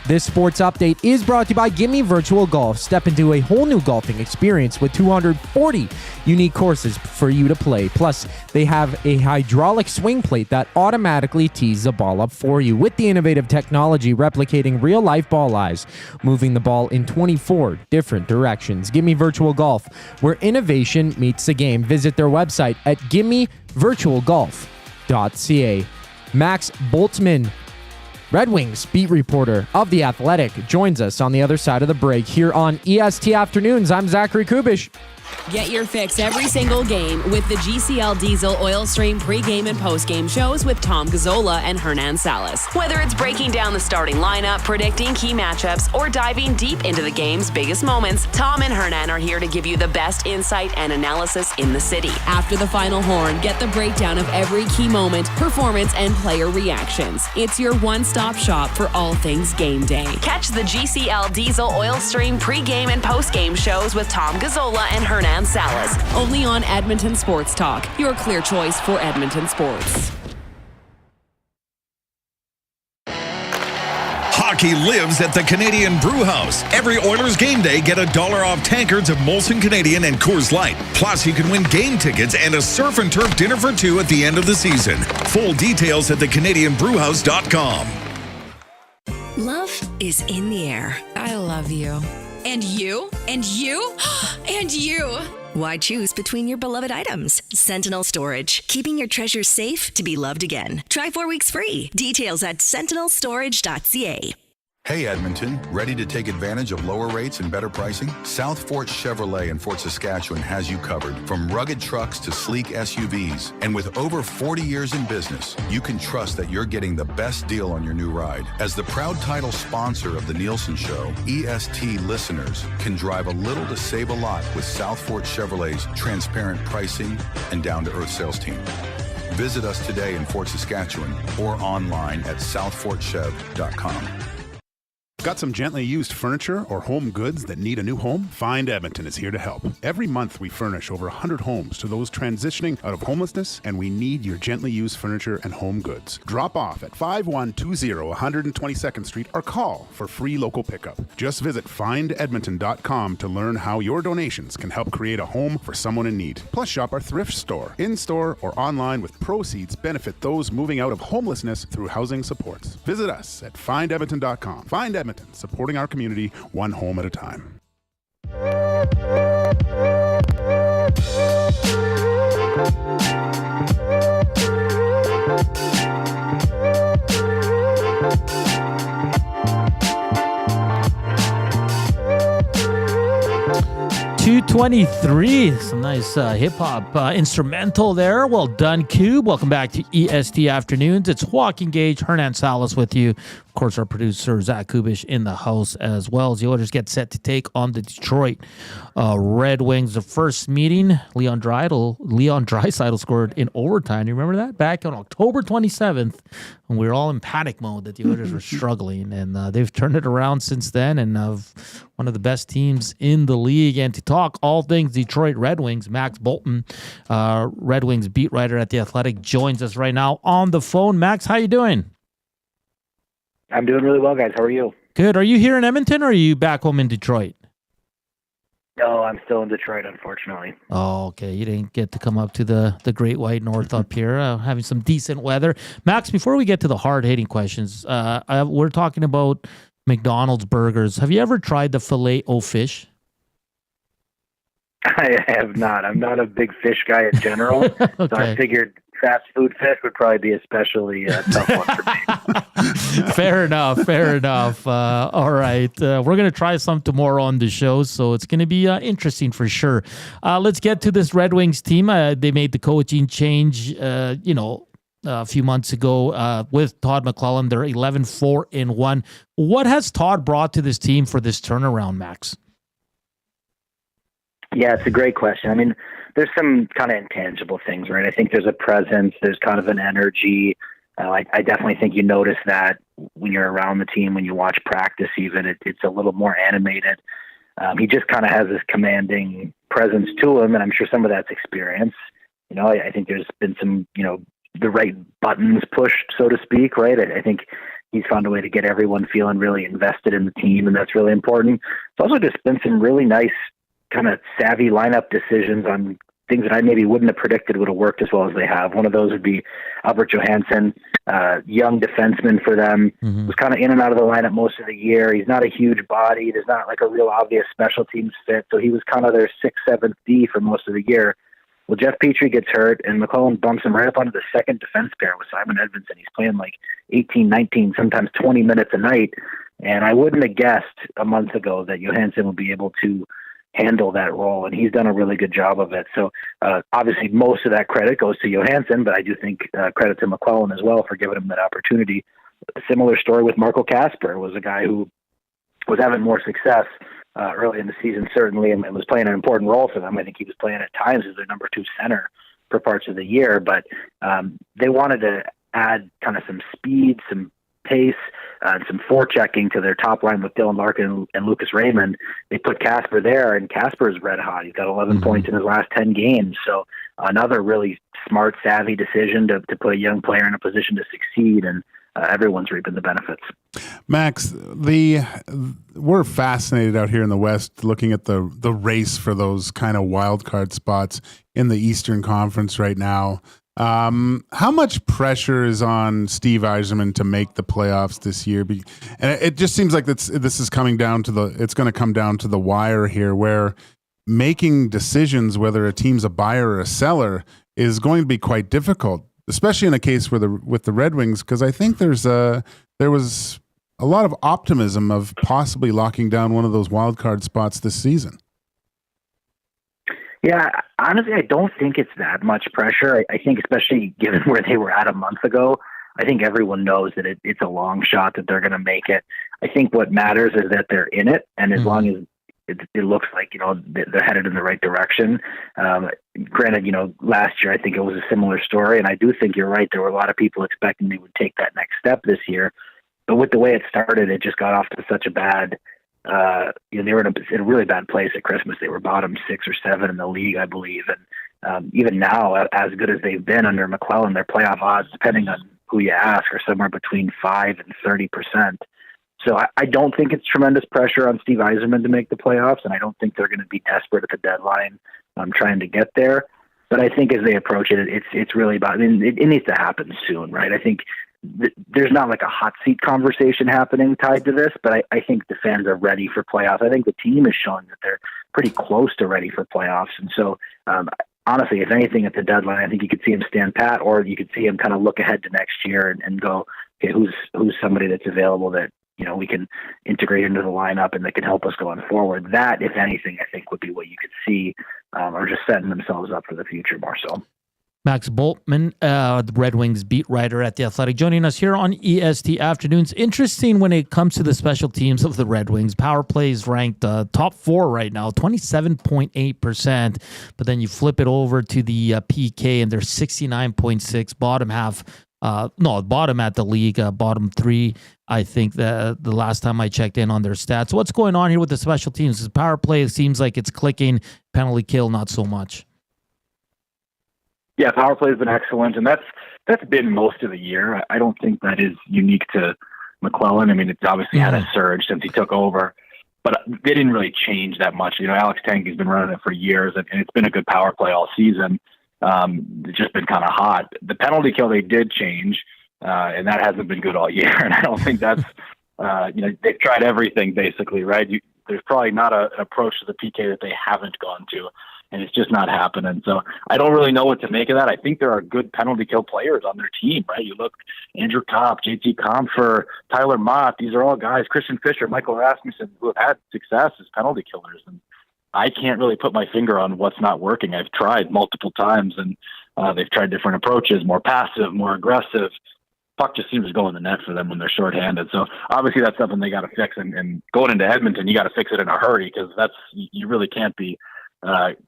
This sports update is brought to you by Gimme Virtual Golf. Step into a whole new golfing experience with 240 unique courses for you to play. Plus, they have a hydraulic swing plate that automatically tees the ball up for you with the innovative technology replicating real-life ball lies, moving the ball in 24 different directions. Gimme Virtual Golf, where innovation meets the game. Visit their website at gimmevirtualgolf.ca. Max Bultman, Red Wings beat reporter of The Athletic, joins us on the other side of the break here on EST Afternoons. I'm Zachary Kubish. Get your fix every single game with the GCL Diesel Oil Stream pregame and postgame shows with Tom Gazzola and Hernan Salas. Whether it's breaking down the starting lineup, predicting key matchups, or diving deep into the game's biggest moments, Tom and Hernan are here to give you the best insight and analysis in the city. After the final horn, get the breakdown of every key moment, performance, and player reactions. It's your one-stop shop for all things game day. Catch the GCL Diesel Oil Stream pregame and postgame shows with Tom Gazzola and Hernan Salas, only on Edmonton Sports Talk, your clear choice for Edmonton sports. Hockey lives at the Canadian Brew House. Every Oilers game day, get $1 off tankards of Molson Canadian and Coors Light. Plus, you can win game tickets and a surf and turf dinner for two at the end of the season. Full details at thecanadianbrewhouse.com. Love is in the air. I love you. And you? And you? And you! Why choose between your beloved items? Sentinel Storage, keeping your treasures safe to be loved again. Try 4 weeks free. Details at sentinelstorage.ca. Hey Edmonton, ready to take advantage of lower rates and better pricing? South Fort Chevrolet in Fort Saskatchewan has you covered. From rugged trucks to sleek SUVs. And with over 40 years in business, you can trust that you're getting the best deal on your new ride. As the proud title sponsor of the Nielsen Show, EST listeners can drive a little to save a lot with South Fort Chevrolet's transparent pricing and down-to-earth sales team. Visit us today in Fort Saskatchewan or online at southfortchev.com. Got some gently used furniture or home goods that need a new home? Find Edmonton is here to help. Every month we furnish over 100 homes to those transitioning out of homelessness, and we need your gently used furniture and home goods. Drop off at 5120 122nd Street or call for free local pickup. Just visit findedmonton.com to learn how your donations can help create a home for someone in need. Plus shop our thrift store, in-store or online, with proceeds benefit those moving out of homelessness through housing supports. Visit us at findedmonton.com. Find Edmonton, supporting our community one home at a time. 223. Some nice hip-hop instrumental there. Well done, Cube. Welcome back to EST Afternoons. It's Joaquin Gage, Hernan Salas with you. Of course, our producer, Zach Kubish, in the house as well, as the Oilers get set to take on the Detroit Red Wings. The first meeting, Leon Draisaitl scored in overtime. You remember that? Back on October 27th, when we were all in panic mode that the Oilers were struggling. And they've turned it around since then, and one of the best teams in the league. And to talk all things Detroit Red Wings, Max Bultman, Red Wings beat writer at The Athletic, joins us right now on the phone. Max, how you doing? I'm doing really well, guys. How are you? Good. Are you here in Edmonton, or are you back home in Detroit? No, I'm still in Detroit, unfortunately. Oh, okay. You didn't get to come up to the Great White North up here, having some decent weather. Max, before we get to the hard-hitting questions, we're talking about McDonald's burgers. Have you ever tried the Filet-O-Fish? I have not. I'm not a big fish guy in general, Okay. so I figured fast food fish would probably be especially tough one for me. Fair enough. All right. We're going to try some tomorrow on the show, so it's going to be interesting for sure. Let's get to this Red Wings team. They made the coaching change, a few months ago with Todd McLellan. They're 11-4-1. What has Todd brought to this team for this turnaround, Max? Yeah, it's a great question. I mean, there's some kind of intangible things, right? I think there's a presence, there's kind of an energy. I definitely think you notice that when you're around the team, when you watch practice even, it's a little more animated. He just kind of has this commanding presence to him, and I'm sure some of that's experience. I think there's been some, the right buttons pushed, so to speak, right? I think He's found a way to get everyone feeling really invested in the team, and that's really important. It's also just been some really nice kind of savvy lineup decisions on things that I maybe wouldn't have predicted would have worked as well as they have. One of those would be Albert Johansson, young defenseman for them, was kind of in and out of the lineup most of the year. He's not a huge body. There's not like a real obvious special teams fit. So he was kind of their 6th, 7th D for most of the year. Well, Jeff Petrie gets hurt, and McLellan bumps him right up onto the second defense pair with Simon Edmondson. He's playing like 18, 19, sometimes 20 minutes a night. And I wouldn't have guessed a month ago that Johansson would be able to handle that role, and he's done a really good job of it. So obviously most of that credit goes to Johansson, but I do think credit to McLellan as well for giving him that opportunity. A similar story with Marco Kasper, was a guy who was having more success early in the season, certainly, and was playing an important role for them. I think he was playing at times as their number 2 center for parts of the year, but they wanted to add kind of some speed, some pace, and some forechecking to their top line with Dylan Larkin and Lucas Raymond. They put Kasper there, and Kasper is red hot. He's got 11 points in his last 10 games. So another really smart, savvy decision to put a young player in a position to succeed, and everyone's reaping the benefits. Max, we're fascinated out here in the West looking at the race for those kind of wild card spots in the Eastern Conference right now. How much pressure is on Steve Yzerman to make the playoffs this year? And it just seems like this is coming down to it's going to come down to the wire here, where making decisions whether a team's a buyer or a seller is going to be quite difficult, especially in a case with the Red Wings, because I think there was a lot of optimism of possibly locking down one of those wild card spots this season. Yeah, honestly, I don't think it's that much pressure. I think, especially given where they were at a month ago, I think everyone knows that it's a long shot that they're going to make it. I think what matters is that they're in it, and as long as it looks like, they're headed in the right direction. Granted, last year I think it was a similar story, and I do think you're right. There were a lot of people expecting they would take that next step this year, but with the way it started, it just got off to such a bad. They were in a really bad place at Christmas. They were bottom 6 or 7 in the league, I believe. And even now, as good as they've been under McLellan, their playoff odds, depending on who you ask, are somewhere between 5 and 30%. So I don't think it's tremendous pressure on Steve Yzerman to make the playoffs, and I don't think they're going to be desperate at the deadline trying to get there. But I think as they approach it, it's really about, it needs to happen soon, right? I think there's not like a hot seat conversation happening tied to this, but I think the fans are ready for playoffs. I think the team is showing that they're pretty close to ready for playoffs. And so, honestly, if anything at the deadline, I think you could see him stand pat, or you could see him kind of look ahead to next year and go, okay, who's somebody that's available that, we can integrate into the lineup and that can help us going forward. That, if anything, I think would be what you could see, or just setting themselves up for the future more so. Max Bultman, the Red Wings beat writer at The Athletic, joining us here on EST Afternoons. Interesting when it comes to the special teams of the Red Wings. Power play is ranked top 4 right now, 27.8%. But then you flip it over to the PK, and they're 69.6, bottom half. Bottom at the league, bottom 3. I think the last time I checked in on their stats. What's going on here with the special teams? The power play, it seems like it's clicking. Penalty kill, not so much. Yeah, power play has been excellent, and that's been most of the year. I don't think that is unique to McLellan. I mean, it's obviously had a surge since he took over, but they didn't really change that much. Alex Tanky's been running it for years, and it's been a good power play all season. It's just been kind of hot. The penalty kill they did change, and that hasn't been good all year. And I don't think that's, they've tried everything basically, right? There's probably not an approach to the PK that they haven't gone to. And it's just not happening. So I don't really know what to make of that. I think there are good penalty kill players on their team, right? You look, Andrew Kopp, JT Compher, Tyler Mott. These are all guys, Christian Fischer, Michael Rasmussen, who have had success as penalty killers. And I can't really put my finger on what's not working. I've tried multiple times, and they've tried different approaches, more passive, more aggressive. Puck just seems to go in the net for them when they're shorthanded. So obviously that's something they got to fix. And going into Edmonton, you got to fix it in a hurry, because you really can't be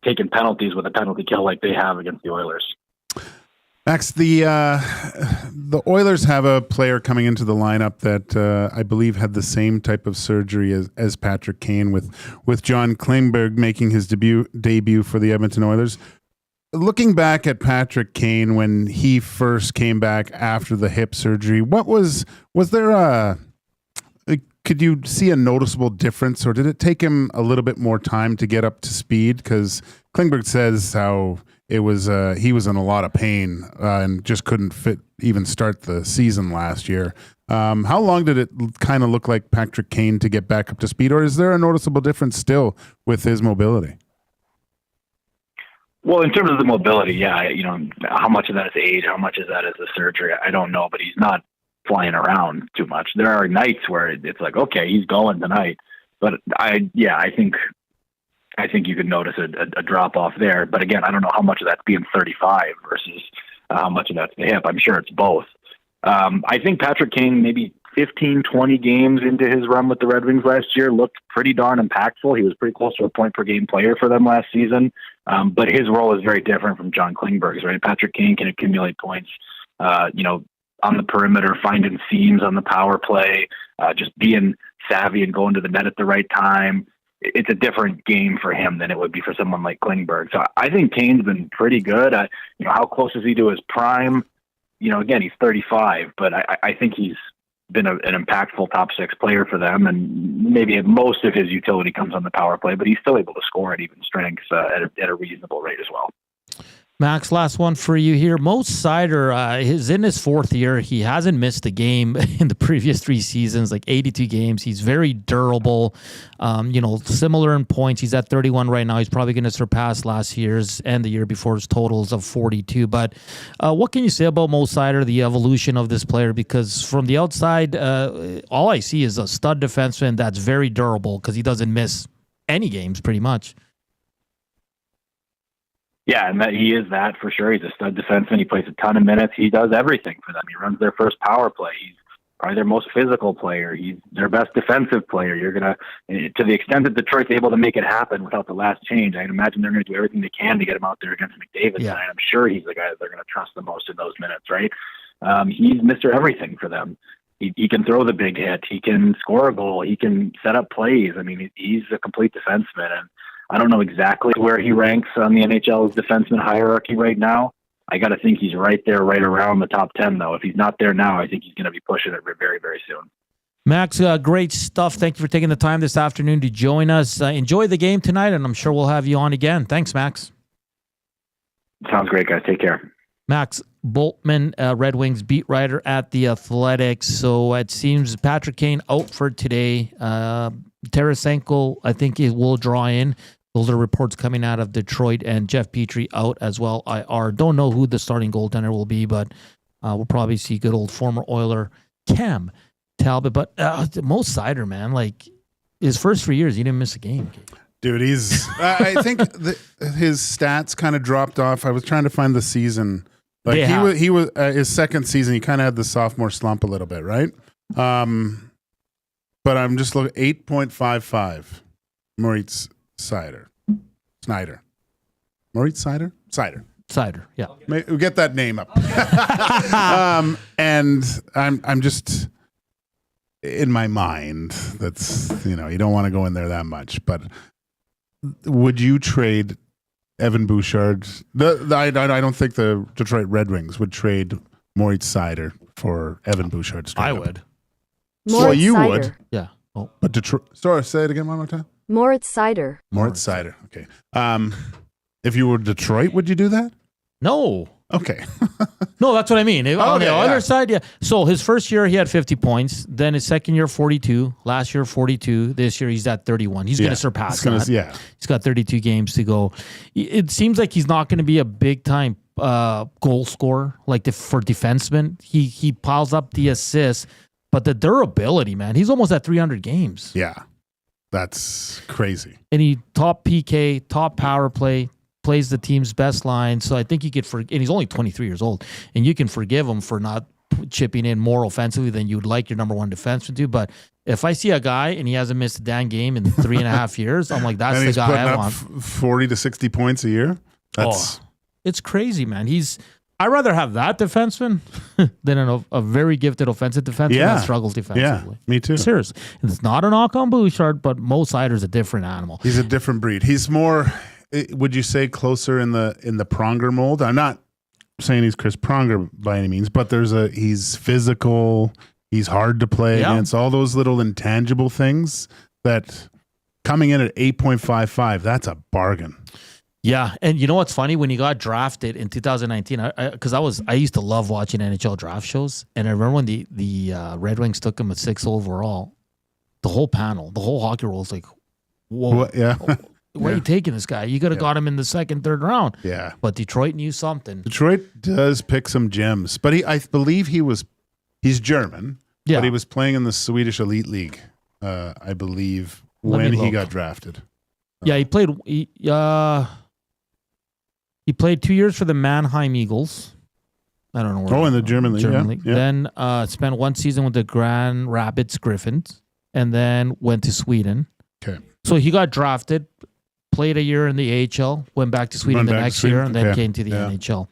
taking penalties with a penalty kill like they have against the Oilers. Max, the Oilers have a player coming into the lineup that I believe had the same type of surgery as Patrick Kane, with John Klingberg making his debut for the Edmonton Oilers. looking back at Patrick Kane when he first came back after the hip surgery, was there could you see a noticeable difference, or did it take him a little bit more time to get up to speed? Because Klingberg says how it was he was in a lot of pain and just couldn't even start the season last year. How long did it kind of look like Patrick Kane to get back up to speed, or is there a noticeable difference still with his mobility? Well, in terms of the mobility, yeah, how much of that is age, how much of that is the surgery, I don't know, but he's not flying around too much. There are nights where it's like, okay, he's going tonight, but I think you could notice a drop off there. But again, I don't know how much of that's being 35 versus how much of that's the hip. I'm sure it's both. I think Patrick Kane, maybe 15, 20 games into his run with the Red Wings last year, looked pretty darn impactful. He was pretty close to a point-per-game player for them last season. But his role is very different from John Klingberg's, right? Patrick Kane can accumulate points, on the perimeter, finding seams on the power play, just being savvy and going to the net at the right time. It's a different game for him than it would be for someone like Klingberg. So I think Kane's been pretty good. How close is he to his prime? Again, he's 35, but I think he's been an impactful top six player for them, and maybe most of his utility comes on the power play, but he's still able to score at even strengths at a reasonable rate as well. Max, last one for you here. Mo Seider is in his fourth year. He hasn't missed a game in the previous 3 seasons, like 82 games. He's very durable, similar in points. He's at 31 right now. He's probably going to surpass last year's and the year before's totals of 42. But what can you say about Mo Seider, the evolution of this player? Because from the outside, all I see is a stud defenseman that's very durable because he doesn't miss any games pretty much. Yeah, and that he is that for sure. He's a stud defenseman. He plays a ton of minutes. He does everything for them. He runs their first power play. He's probably their most physical player. He's their best defensive player. You're going to the extent that Detroit's able to make it happen without the last change, I imagine they're going to do everything they can to get him out there against McDavid tonight. I'm sure he's the guy that they're going to trust the most in those minutes, right? He's Mr. Everything for them. He can throw the big hit. He can score a goal. He can set up plays. I mean, he's a complete defenseman, and I don't know exactly where he ranks on the NHL's defenseman hierarchy right now. I got to think he's right there, right around the top 10, though. If he's not there now, I think he's going to be pushing it very, very soon. Max, great stuff. Thank you for taking the time this afternoon to join us. Enjoy the game tonight, and I'm sure we'll have you on again. Thanks, Max. Sounds great, guys. Take care. Max Bultman, Red Wings beat writer at The Athletic. So it seems Patrick Kane out for today. Tarasenko, I think he will draw in. Those are reports coming out of Detroit, and Jeff Petrie out as well. IR. Don't know who the starting goaltender will be, but we'll probably see good old former Oiler Cam Talbot. But Mo Seider, man, like his first 3 years, he didn't miss a game. Dude, he's. I think his stats kind of dropped off. I was trying to find the season. Like he was his second season. He kind of had the sophomore slump a little bit, right? But I'm just looking 8.55. Moritz Snyder. Moritz Seider? Seider, yeah. We'll get that name up. And I'm just in my mind. That's you don't want to go in there that much. But would you trade Evan Bouchard? I don't think the Detroit Red Wings would trade Moritz Seider for Evan Bouchard. I would. Well, you would. Yeah. Oh. But Detroit. Sorry, say it again one more time. Moritz Seider. Moritz Seider. Okay. If you were Detroit, would you do that? No. Okay. No, that's what I mean. On the other yeah. side, yeah. So his first year, he had 50 points. Then his second year, 42. Last year, 42. This year, he's at 31. He's going to surpass that. Yeah. He's got 32 games to go. It seems like he's not going to be a big-time goal scorer like for defensemen. He piles up the assists, but the durability, man, he's almost at 300 games. Yeah. That's crazy. And he top PK, top power play, plays the team's best line. So I think you could and he's only 23 years old, and you can forgive him for not chipping in more offensively than you'd like your number one defenseman to. But if I see a guy and he hasn't missed a damn game in 3.5 years, I'm like, that's the guy I want. 40 to 60 points a year. It's crazy, man. I'd rather have that defenseman than a very gifted offensive defenseman that struggles defensively. Yeah, me too. Seriously. It's not a knock on Bouchard, but Mo Seider's a different animal. He's a different breed. He's more would you say closer in the Pronger mold? I'm not saying he's Chris Pronger by any means, but he's physical. He's hard to play against. All those little intangible things that coming in at 8.55, that's a bargain. Yeah, and you know what's funny? When he got drafted in 2019, because I used to love watching NHL draft shows, and I remember when the Red Wings took him at 6th overall, the whole panel, the whole hockey roll was like, whoa. What? Yeah. Why are you taking this guy? You could have got him in the 2nd, 3rd round. Yeah. But Detroit knew something. Detroit does pick some gems, but I believe he's German, but he was playing in the Swedish Elite League, I believe, when he got drafted. Yeah, he played 2 years for the Mannheim Eagles. I don't know where. In the German League. Yeah. Then spent 1 season with the Grand Rapids Griffins, and then went to Sweden. Okay. So he got drafted, played a year in the AHL, went back to Sweden the next year, and then came to the NHL.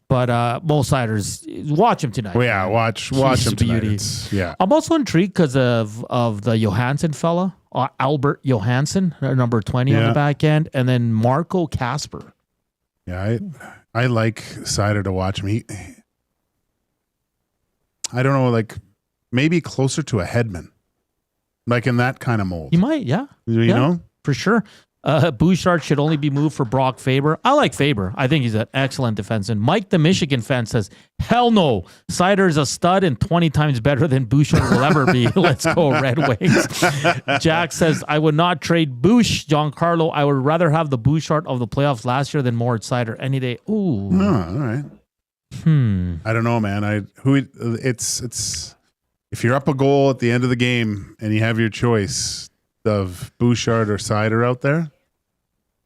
But Mo Siders, watch him tonight. Well, yeah, watch him tonight. I'm also intrigued because of the Johansson fella, Albert Johansson, number 20 on the back end, and then Marco Kasper. Yeah, I like Sider to watch him. I don't know, like maybe closer to a Hedman, like in that kind of mold. He might, yeah. You know? For sure. Bouchard should only be moved for Brock Faber. I like Faber. I think he's an excellent defenseman. Mike, the Michigan fan, says, hell no. Sider is a stud and 20 times better than Bouchard will ever be. Let's go, Red Wings. Jack says, I would not trade Bouch. Giancarlo, I would rather have the Bouchard of the playoffs last year than Moritz Sider any day. Ooh. Oh, all right. I don't know, man. It's if you're up a goal at the end of the game and you have your choice of Bouchard or Sider out there,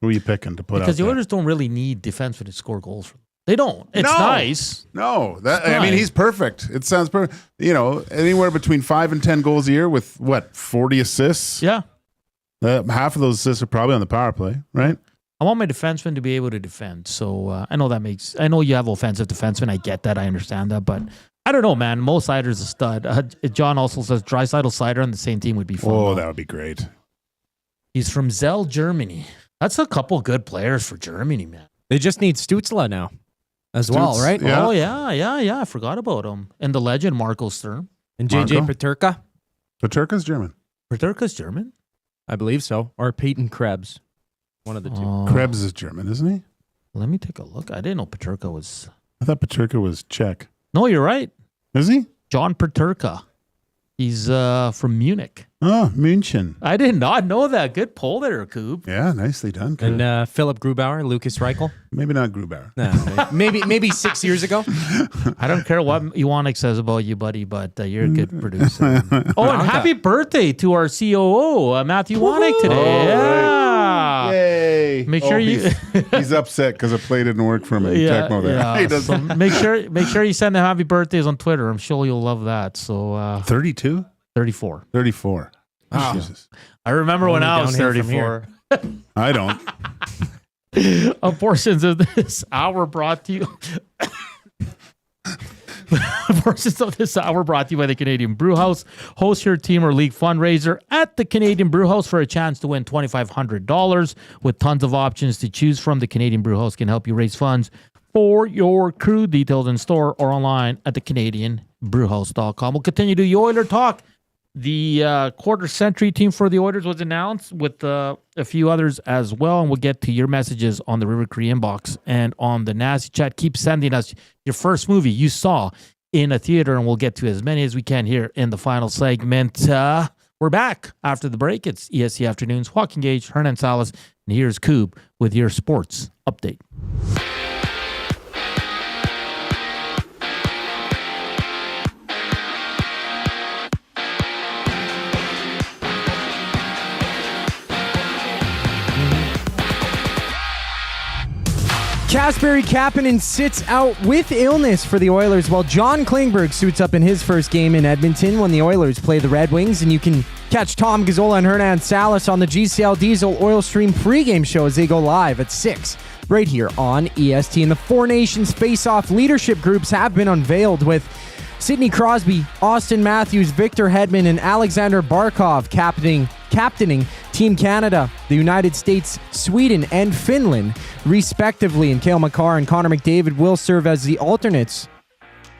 who are you picking to put out there? Because the Oilers don't really need defensemen to score goals for them. They don't. It's nice. No, I mean, he's perfect. It sounds perfect. You know, anywhere between 5 and 10 goals a year with 40 assists? Yeah. Half of those assists are probably on the power play, right? I want my defenseman to be able to defend. So I know you have offensive defensemen. I get that. I understand that. But I don't know, man. Mo Sider's a stud. John also says Draisaitl Sider on the same team would be fun. Oh, that would be great. He's from Zell, Germany. That's a couple good players for Germany, man. They just need Stützle now as well, right? Yeah. Oh, yeah. I forgot about him. And the legend, Marco Sturm. And JJ Peterka. Peterka's German. Peterka's German? I believe so. Or Peyton Krebs. One of the two. Krebs is German, isn't he? Let me take a look. I didn't know Peterka was... I thought Peterka was Czech. No, you're right. Is he? John Peterka. He's from Munich. Oh, München. I did not know that. Good pull there, Coop. Yeah, nicely done, Coop. And Philip Grubauer, Lucas Reichel. Maybe not Grubauer. No, maybe 6 years ago. I don't care what Iwanek says about you, buddy, but you're a good producer. And happy birthday to our COO, Matthew Iwanek today. Yeah. Yay. Make sure he's upset because a play didn't work for him. Tecmo there. Yeah. He doesn't. So make sure you send him happy birthdays on Twitter. I'm sure you'll love that. So 32? 34. 34. Wow. Jesus. I remember when I was 34. I don't. Portions of this hour brought to you. Portions of this hour brought to you by the Canadian Brewhouse. Host your team or league fundraiser at the Canadian Brewhouse for a chance to win $2,500 with tons of options to choose from. The Canadian Brewhouse can help you raise funds for your crew. Details in store or online at thecanadianbrewhouse.com. We'll continue to the Oiler talk. The quarter century team for the Oilers was announced with a few others as well, and we'll get to your messages on the River Cree inbox and on the Nasty Chat. Keep sending us your first movie you saw in a theater, and we'll get to as many as we can here in the final segment. We're back after the break. It's EST Afternoons. Joaquin Gage, Hernan Salas, and here's Coob with your sports update. Kasperi Kapanen sits out with illness for the Oilers while John Klingberg suits up in his first game in Edmonton when the Oilers play the Red Wings. And you can catch Tom Gazzola and Hernan Salas on the GCL Diesel Oil Stream pregame show as they go live at 6 right here on EST. And the Four Nations face-off leadership groups have been unveiled with Sidney Crosby, Austin Matthews, Victor Hedman, and Alexander Barkov captaining Team Canada, the United States, Sweden, and Finland, respectively. And Cale Makar and Connor McDavid will serve as the alternates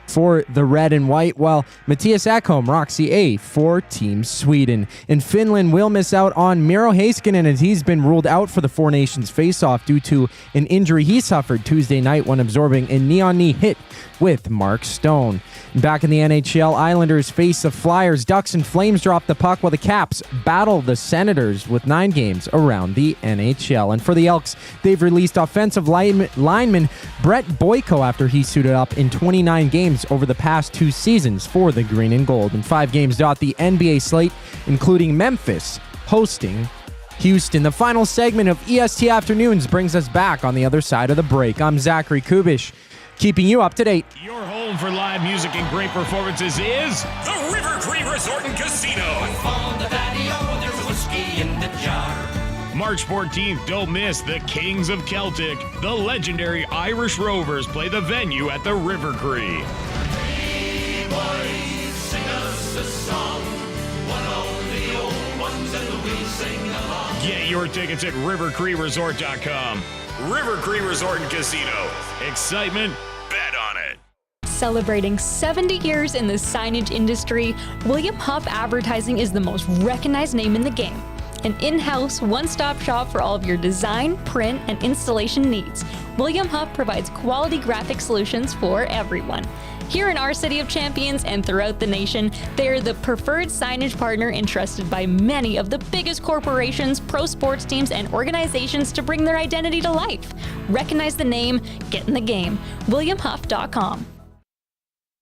for the red and white, while Mattias Ekholm rocks the A for Team Sweden. And Finland will miss out on Miro Heiskanen as he's been ruled out for the Four Nations face-off due to an injury he suffered Tuesday night when absorbing a knee-on-knee hit with Mark Stone. Back in the NHL, Islanders face the Flyers. Ducks and Flames drop the puck while the Caps battle the Senators with 9 games around the NHL. And for the Elks, they've released offensive lineman Brett Boyko after he suited up in 29 games over the past 2 seasons for the Green and Gold. And 5 games dot the NBA slate, including Memphis hosting Houston. The final segment of EST Afternoons brings us back on the other side of the break. I'm Zachary Kubish, keeping you up to date. Your home for live music and great performances is the River Cree Resort and Casino. On the patio, there's whiskey in the jar. March 14th, don't miss the Kings of Celtic. The legendary Irish Rovers play the venue at the River Cree. Hey boys, sing us a song. One of the old ones and we sing along. Get your tickets at rivercreeresort.com. River Cree Resort and Casino. Excitement, bet on it. Celebrating 70 years in the signage industry, William Huff Advertising is the most recognized name in the game. An in-house, one-stop shop for all of your design, print, and installation needs. William Huff provides quality graphic solutions for everyone. Here in our City of Champions and throughout the nation, they are the preferred signage partner entrusted by many of the biggest corporations, pro sports teams, and organizations to bring their identity to life. Recognize the name, get in the game. WilliamHuff.com.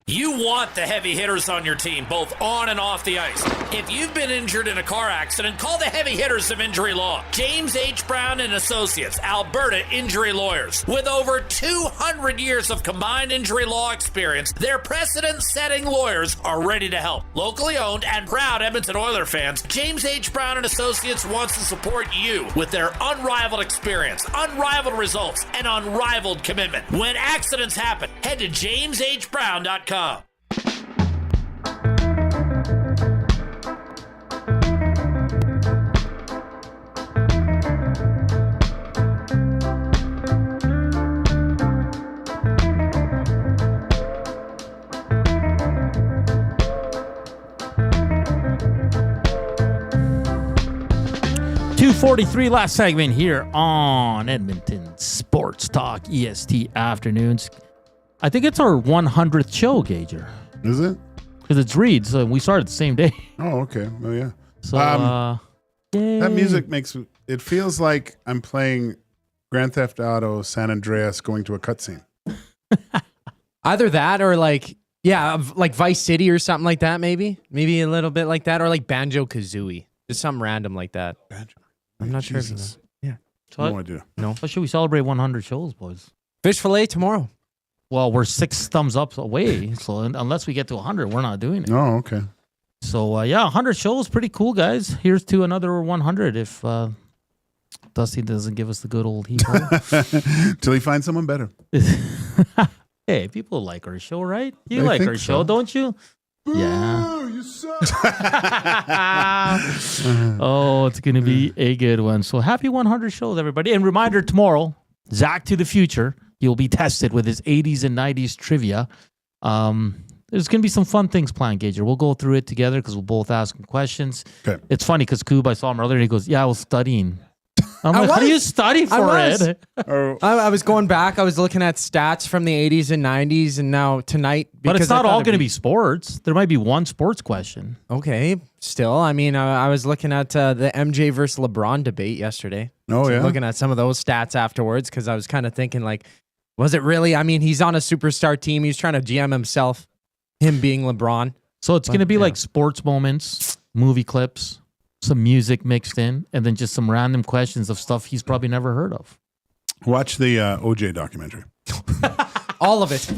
You want the heavy hitters on your team, both on and off the ice. If you've been injured in a car accident, call the heavy hitters of injury law. James H. Brown and Associates, Alberta Injury Lawyers. With over 200 years of combined injury law experience, their precedent-setting lawyers are ready to help. Locally owned and proud Edmonton Oilers fans, James H. Brown and Associates wants to support you with their unrivaled experience, unrivaled results, and unrivaled commitment. When accidents happen, head to jameshbrown.com. 2:43, last segment here on Edmonton Sports Talk EST Afternoons. I think it's our 100th show, Gager. Is it? Because it's Reed, so we started the same day. Oh, okay. Oh, yeah. So, that music makes it feels like I'm playing Grand Theft Auto San Andreas going to a cutscene. Either that or like Vice City or something like that, maybe a little bit like that, or like Banjo-Kazooie, just something random like that. I'm not sure. Jesus. Yeah. So no idea. No. How should we celebrate 100 shows, boys? Fish fillet tomorrow. Well, we're 6 thumbs up away, so unless we get to 100, we're not doing it. Oh, okay. So, 100 shows, pretty cool, guys. Here's to another 100 if Dusty doesn't give us the good old heat. Till he finds someone better. Hey, people like our show, right? You I like think our so. show, don't you? Yeah. You suck. Oh, it's going to be a good one. So happy 100 shows, everybody. And reminder, tomorrow, Zach to the future. You'll be tested with his 80s and 90s trivia. There's going to be some fun things planned, Gager. We'll go through it together because we'll both ask him questions. Okay. It's funny because Koob, I saw him earlier, and he goes, yeah, I was studying. I'm like, how do you study for it? I was going back. I was looking at stats from the 80s and 90s, and now tonight. But it's not all going to be sports. There might be one sports question. Okay. Still, I mean, I was looking at the MJ versus LeBron debate yesterday. Oh, So yeah? looking at some of those stats afterwards because I was kind of thinking, like, was it really? I mean, he's on a superstar team. He's trying to GM himself, him being LeBron. So it's going to be like sports moments, movie clips, some music mixed in, and then just some random questions of stuff he's probably never heard of. Watch the OJ documentary. All of it.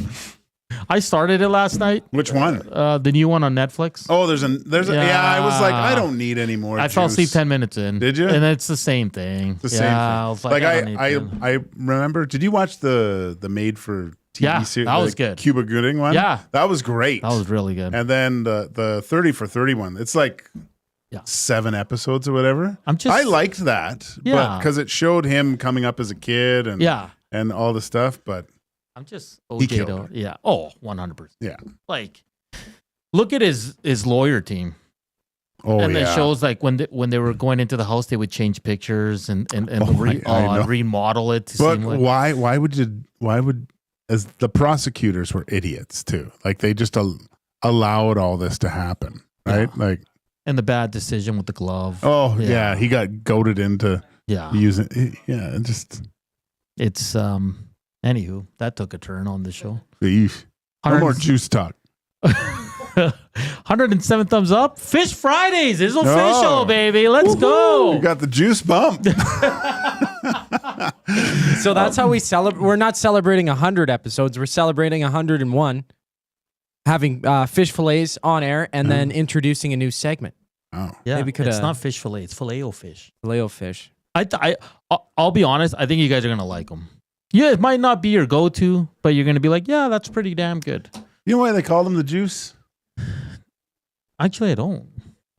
I started it last night. Which one? The new one on Netflix. Oh, there's a yeah. I was like, I don't need any more. I fell asleep 10 minutes in. Did you? And it's the same thing. The same thing. I was like, I remember. Did you watch the Made for TV series? That was good. Cuba Gooding one. Yeah, that was great. That was really good. And then the 30 for 30 one. It's like 7 episodes or whatever. I liked that, because it showed him coming up as a kid and and all the stuff. But I'm just he OJ killed though. it. Yeah. Oh, 100%. Yeah. Like, look at his lawyer team. Oh, and yeah. it shows like when they were going into the house, they would change pictures and remodel it. To But seem like, why would as the prosecutors were idiots too? Like they just allowed all this to happen, right? Like, and the bad decision with the glove. oh yeah, he got goaded into using. Yeah, it just it's Anywho, that took a turn on the show. no more juice talk. 107 thumbs up. Fish Fridays is official, baby. Let's go. You got the juice bump. So that's how we celebrate. We're not celebrating 100 episodes. We're celebrating 101. Having fish fillets on air and then introducing a new segment. Oh, yeah. Maybe It's not fish fillet. It's filet-o-fish. Filet-o-fish. I'll be honest. I think you guys are gonna like them. Yeah, it might not be your go-to, but you're gonna be like, yeah, that's pretty damn good. You know why they call them the juice? Actually, I don't.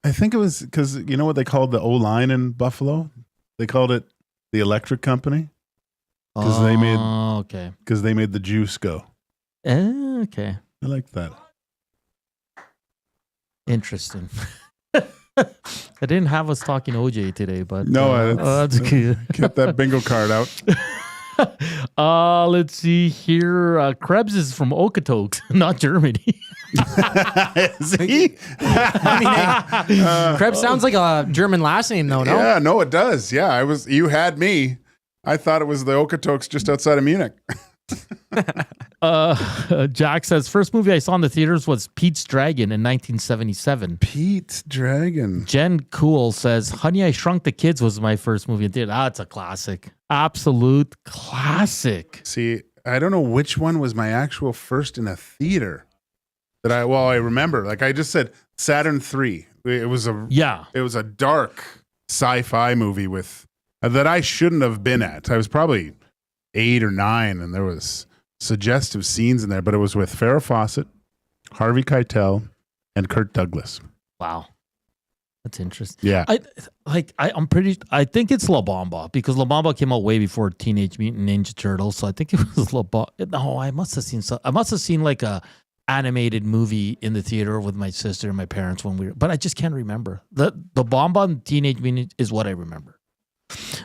I think it was because you know what they called the O-line in Buffalo? They called it the Electric Company because they made the juice go. Okay. I like that. Interesting. I didn't have us talking OJ today, but no, that's good. Get that bingo card out. Let's see here. Krebs is from Okotoks, not Germany. Is he? Krebs sounds like a German last name, though. No, Yeah, no, it does. Yeah, you had me. I thought it was the Okotoks just outside of Munich. Jack says first movie I saw in the theaters was Pete's Dragon in 1977. Pete's Dragon. Jen Cool says Honey I Shrunk the Kids was my first movie in theater. That's a classic, absolute classic. See, I don't know which one was my actual first in a theater that I remember. Like I just said, Saturn 3. It was a dark sci-fi movie with that I shouldn't have been at. I was probably 8 or 9, and there was suggestive scenes in there, but it was with Farrah Fawcett, Harvey Keitel, and Kirk Douglas. Wow. That's interesting. Yeah. I think it's La Bamba because La Bamba came out way before Teenage Mutant Ninja Turtles. So I think it was La Bamba. No, I must have seen like a animated movie in the theater with my sister and my parents but I just can't remember. The Bamba and Teenage Mutant is what I remember.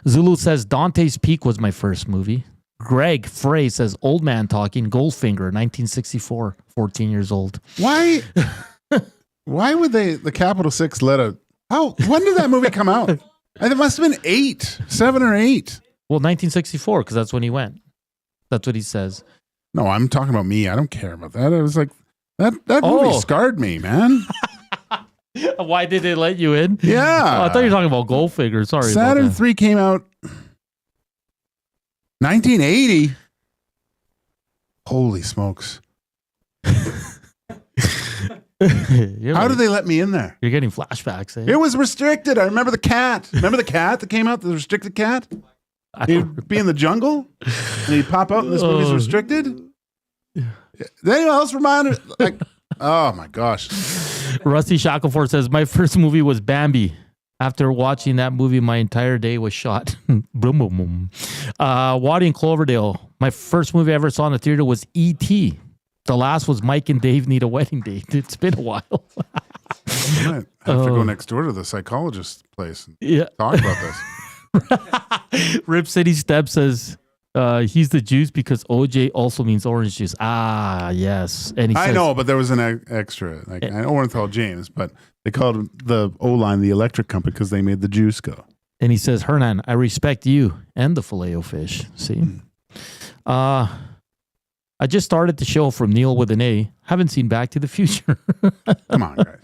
Zulu says Dante's Peak was my first movie. Greg Frey says Old Man Talking, Goldfinger, 1964, 14 years old. Why would the Capital Six when did that movie come out? It must have been 7 or 8. Well, 1964, because that's when he went. That's what he says. No, I'm talking about me. I don't care about that. I was like, that movie scarred me, man. Why did they let you in? Yeah. I thought you were talking about Goldfinger. Sorry. Saturn 3 came out 1980. Holy smokes. How did they let me in there? You're getting flashbacks. Eh? It was restricted. I remember the cat. Remember the cat that came out, the restricted cat? He'd be in the jungle and he'd pop out and this movie's restricted. Did anyone else remind her? Like, oh my gosh. Rusty Shackleford says, my first movie was Bambi. After watching that movie, my entire day was shot. Boom, boom, boom. Waddy and Cloverdale. My first movie I ever saw in the theater was E.T. The last was Mike and Dave Need a Wedding Date. It's been a while. I might have to go next door to the psychologist's place and talk about this. Rip City Step says he's the juice because OJ also means orange juice. Ah, yes. And I know, but there was an extra. Like, I don't want to call James, but they called the O-line the Electric Company because they made the juice go. And he says, Hernan, I respect you and the Filet-O-Fish. See? I just started the show from Neil with an A. Haven't seen Back to the Future. Come on, guys.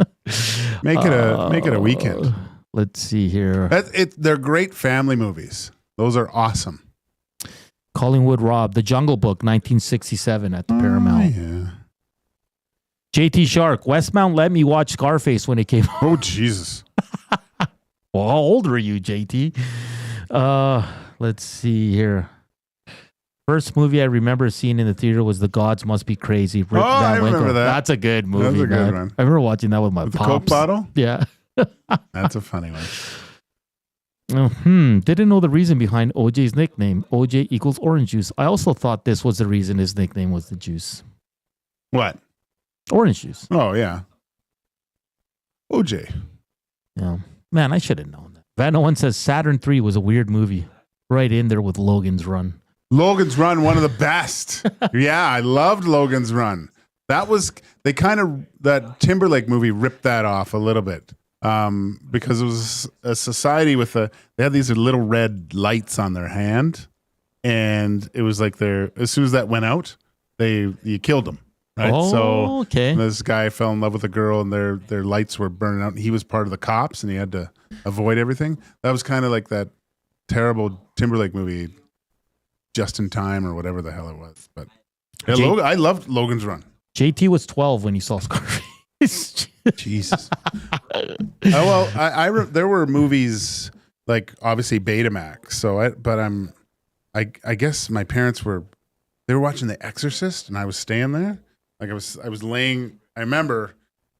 Make it a weekend. Let's see here. They're great family movies. Those are awesome. Collingwood Rob, The Jungle Book, 1967 at the Paramount. Yeah. JT Shark, Westmount let me watch Scarface when it came out. Oh, Jesus. Well, how old were you, JT? Let's see here. First movie I remember seeing in the theater was The Gods Must Be Crazy. I remember that. That's a good movie. That's a good one. I remember watching that with my pops. The Coke bottle? Yeah. That's a funny one. Didn't know the reason behind OJ's nickname. OJ equals orange juice. I also thought this was the reason his nickname was the juice. What? Orange juice. Oh, yeah. OJ. Yeah. Man, I should have known that. Van Owen says Saturn 3 was a weird movie. Right in there with Logan's Run. Logan's Run, one of the best. Yeah, I loved Logan's Run. That Timberlake movie ripped that off a little bit. Because it was a society they had these little red lights on their hand, and it was like as soon as that went out, you killed them. Right? Oh, so okay. This guy fell in love with a girl, and their lights were burning out. And he was part of the cops, and he had to avoid everything. That was kind of like that terrible Timberlake movie, Just in Time or whatever the hell it was. But yeah, I loved Logan's Run. JT was 12 when he saw Scarface. Jesus. There were movies like obviously Betamax. I guess my parents were watching The Exorcist, and I was staying there. Like I was laying. I remember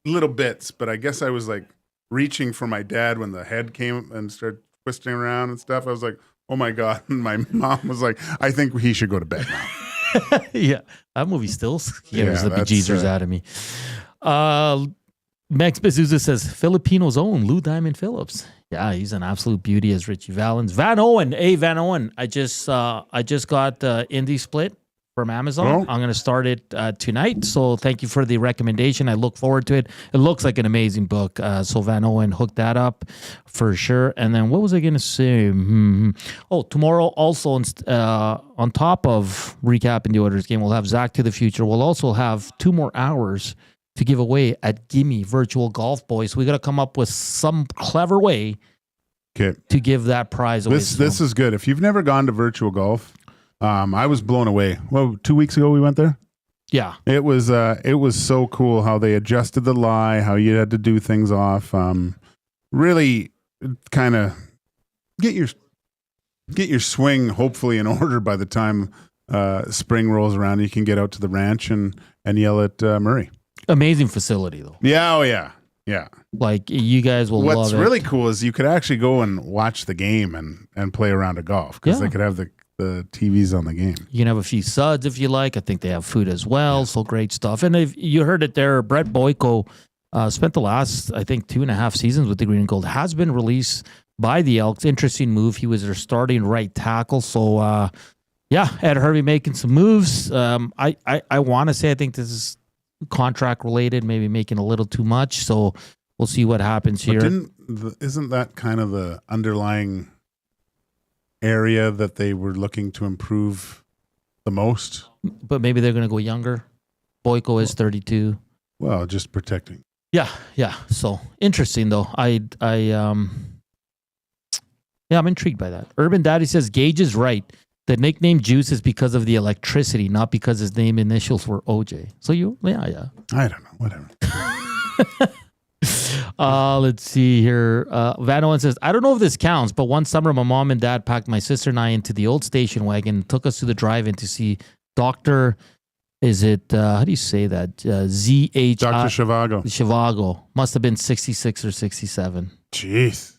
little bits, but I guess I was like reaching for my dad when the head came and started twisting around and stuff. I was like, oh my God. And my mom was like, I think he should go to bed now. Yeah. That movie still scares the bejesus out of me. Max Bezuza says, Filipinos' own Lou Diamond Phillips. Yeah, he's an absolute beauty as Richie Valens. Van Owen. Hey, Van Owen. I just got Indie Split from Amazon. Oh. I'm going to start it tonight. So thank you for the recommendation. I look forward to it. It looks like an amazing book. So Van Owen hooked that up for sure. And then what was I going to say? Oh, tomorrow also on top of recapping the Oilers game, we'll have Zach to the Future. We'll also have 2 more hours to give away at Gimme Virtual Golf Boys. We got to come up with some clever way to give that prize away. This is good. If you've never gone to virtual golf, I was blown away. Well, 2 weeks ago we went there. Yeah, it was so cool how they adjusted the lie, how you had to do things off. Really, kind of get your swing hopefully in order by the time spring rolls around. You can get out to the ranch and yell at Murray. Amazing facility, though. Yeah, oh yeah, yeah. Like you guys will love it. What's really cool is you could actually go and watch the game and play a round of golf because they could have the TVs on the game. You can have a few suds if you like. I think they have food as well, so great stuff. And if you heard it there, Brett Boyko spent the last, I think, 2.5 seasons with the Green and Gold. Has been released by the Elks. Interesting move. He was their starting right tackle. So, Ed Hervey making some moves. I want to say I think this is contract related, maybe making a little too much. So we'll see what happens here. Isn't that kind of the underlying area that they were looking to improve the most? But maybe they're going to go younger. Boyko is 32. Well, just protecting. Yeah. So interesting though. I'm intrigued by that. Urban Daddy says Gage is right. The nickname Juice is because of the electricity, not because his name initials were OJ. So yeah. I don't know. Whatever. Let's see here. Van Owen says, I don't know if this counts, but one summer my mom and dad packed my sister and I into the old station wagon and took us to the drive-in to see Dr. Is it, how do you say that? Z-H... Dr. Zhivago. Zhivago. Must have been 66 or 67. Jeez.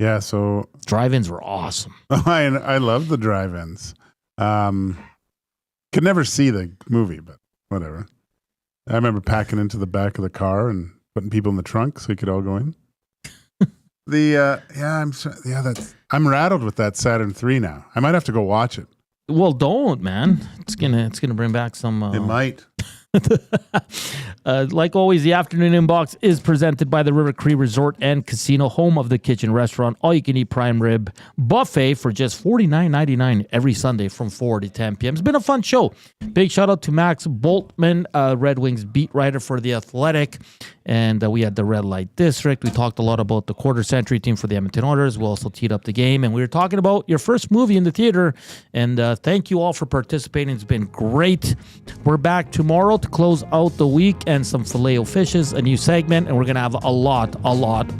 Yeah, so... Drive-ins were awesome. I love the drive-ins. Could never see the movie, but whatever. I remember packing into the back of the car and putting people in the trunk so we could all go in. I'm rattled with that Saturn 3 now. I might have to go watch it. Well, don't, man. It's gonna bring back some. It might. Like always, the afternoon inbox is presented by the River Cree Resort and Casino, home of the kitchen restaurant, all you can eat prime rib buffet for just $49.99 every Sunday from 4 to 10 p.m. It's been a fun show. Big shout out to Max Bultman, Red Wings beat writer for The Athletic. And we had the Red Light District. We talked a lot about the quarter century team for the Edmonton Oilers. We also teed up the game. And we were talking about your first movie in the theater. And thank you all for participating. It's been great. We're back tomorrow to close out the week and some Filet-O-Fishes, a new segment. And we're going to have a lot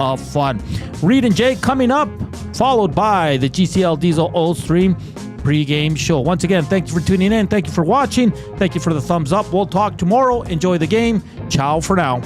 of fun. Reed and Jake coming up, followed by the GCL Diesel Oil Stream pregame show. Once again, thank you for tuning in. Thank you for watching. Thank you for the thumbs up. We'll talk tomorrow. Enjoy the game. Ciao for now.